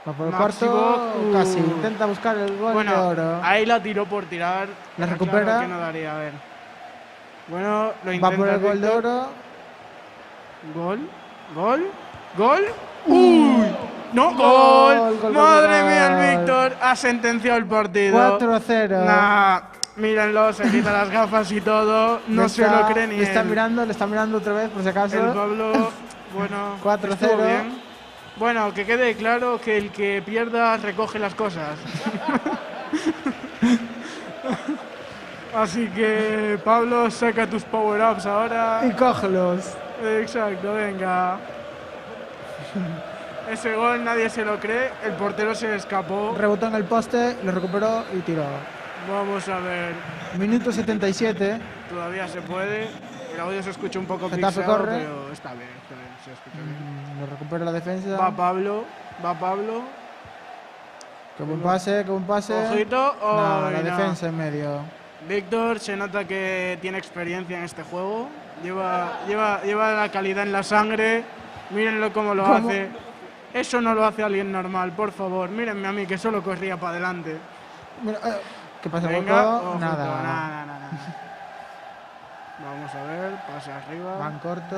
Va por el Máximo. cuarto. Casi. Intenta buscar el gol de Bueno, oro. ahí la tiró por tirar. La Era recupera. claro que no daría, a ver. Bueno, lo intenta Va por el gol de Víctor. oro. Gol. Gol. Gol. ¡Uy! ¡No! ¡Gol! Gol, ¡Madre gol, mía, gol. el Víctor! Ha sentenciado el partido. 4-0. Nah, mírenlo, se quita las gafas y todo. No se lo cree ni Le está él. mirando otra vez, por si acaso. El Pablo, bueno, 4-0. estuvo bien. Bueno, que quede claro que el que pierda recoge las cosas. Así que, Pablo, saca tus power-ups ahora. Y cógelos. Exacto, venga. Ese gol nadie se lo cree, el portero se escapó. Rebotó en el poste, lo recuperó y tiró. Vamos a ver, Minuto 77. todavía se puede. El audio se escucha un poco Getafe pixelado, corre. pero está bien, se escucha bien. Lo recupera la defensa. Va Pablo, va Pablo. Qué buen pase, qué buen pase. Ojito, No, ay, la no. defensa en medio. Víctor se nota que tiene experiencia en este juego. Lleva la calidad en la sangre. Mírenlo cómo lo ¿Cómo? hace. Eso no lo hace alguien normal, por favor. Mírenme a mí que solo corría para adelante. Mira, ¿qué pasa, Venga, Boco? ojito, Nada. nada. Vamos a ver, pase arriba. Van corto.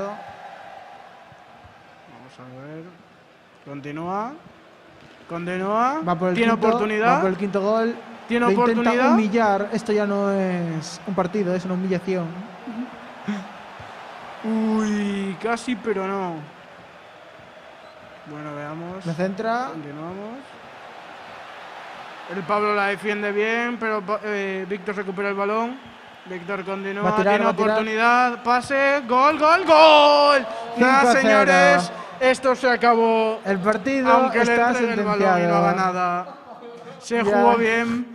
Vamos a ver. Continúa. Continúa. Va por el Tiene quinto, oportunidad. Va por el quinto gol. Tiene Le oportunidad. Intenta humillar. Esto ya no es un partido, es una humillación. Uy, casi, pero no. Bueno, veamos. Le centra. Continuamos. El Pablo la defiende bien, pero Víctor recupera el balón. Víctor continúa, Va a tirar, tiene va a tirar. oportunidad, pase, gol, gol, gol. Nada, 5-0. señores, esto se acabó. El partido Aunque le está entregue el balón y no haga sentenciado. nada. Se Ya. jugó bien.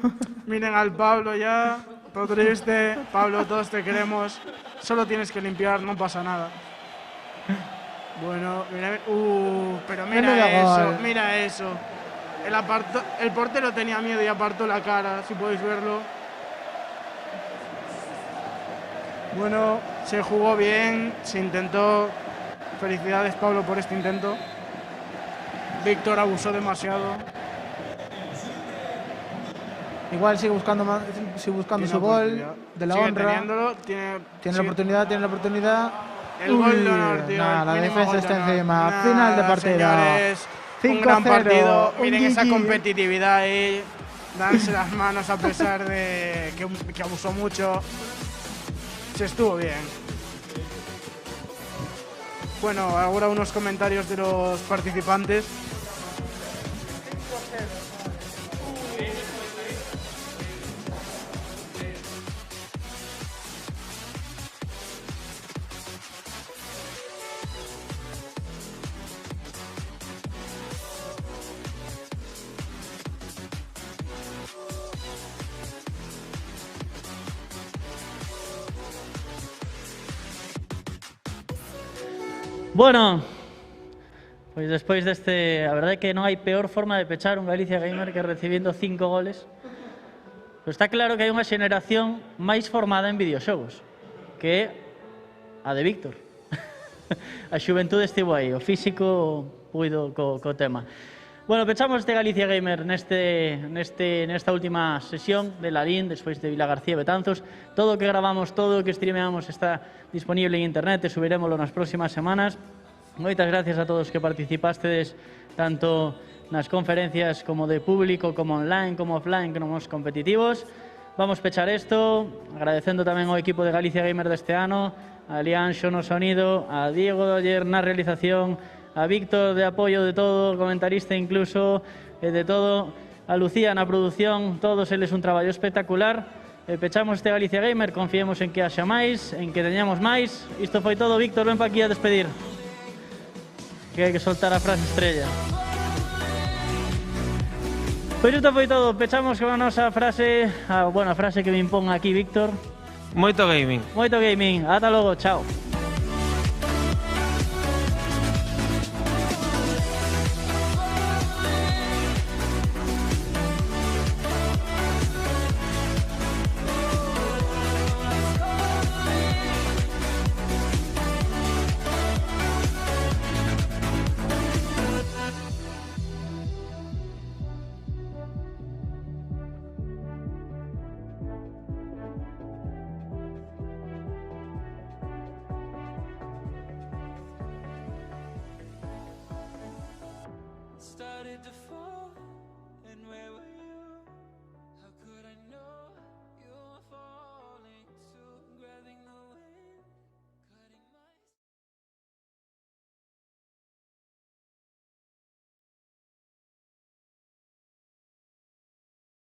Miren al Pablo ya, todo triste. Pablo, todos te queremos. Solo tienes que limpiar, no pasa nada. Bueno, mira, pero mira Menudo eso, gol. mira eso. El portero tenía miedo y apartó la cara, si podéis verlo. Bueno, se jugó bien, se intentó. Felicidades, Pablo, por este intento. Víctor abusó demasiado. Igual sigue buscando, sigue buscando su gol oportunidad. de la Sigue honra. teniéndolo, Tiene sí. la oportunidad, tiene la oportunidad. El gol de Uy, honor, tío. nah, el la mínimo defensa gol de está honor. encima. Nada, Final de partida. Señores, un 5-0, gran partido. un Miren esa GG. competitividad ahí. Danse las manos a pesar de que abusó mucho. Se estuvo bien. Bueno, ahora unos comentarios de los participantes. Bueno, pois despois deste, a verdade é que non hai peor forma de pechar un Galicia Gamer que recibindo 5 goles. Pero está claro que hai unha xeneración máis formada en videoxogos, que é a de Víctor. A xuventude estivo aí, o físico puido co tema. Bueno, pechamos este Galicia Gamer nesta última sesión de Larín, despois de Vila García e Betanzos. Todo o que gravamos, todo o que streameamos está disponible en internet e subiremoslo nas próximas semanas. Moitas gracias a todos que participastedes tanto nas conferencias como de público, como online, como offline, como os competitivos. Vamos pechar isto, agradecendo tamén ao equipo de Galicia Gamer deste ano, a Lianxo no sonido, a Diego Doller na realización, a Víctor de apoio de todo, comentarista incluso, de todo, a Lucía na produción, todos eles un traballo espectacular. Pechamos este Galicia Gamer, confiemos en que haxa máis, en que teñamos máis. Isto foi todo, Víctor, ven pa aquí a despedir. Que hai que soltar a frase estrella. Pois isto foi todo. Pechamos con a nosa frase, a frase que me impón aquí Víctor. Moito gaming. Moito gaming. Ata logo, chao.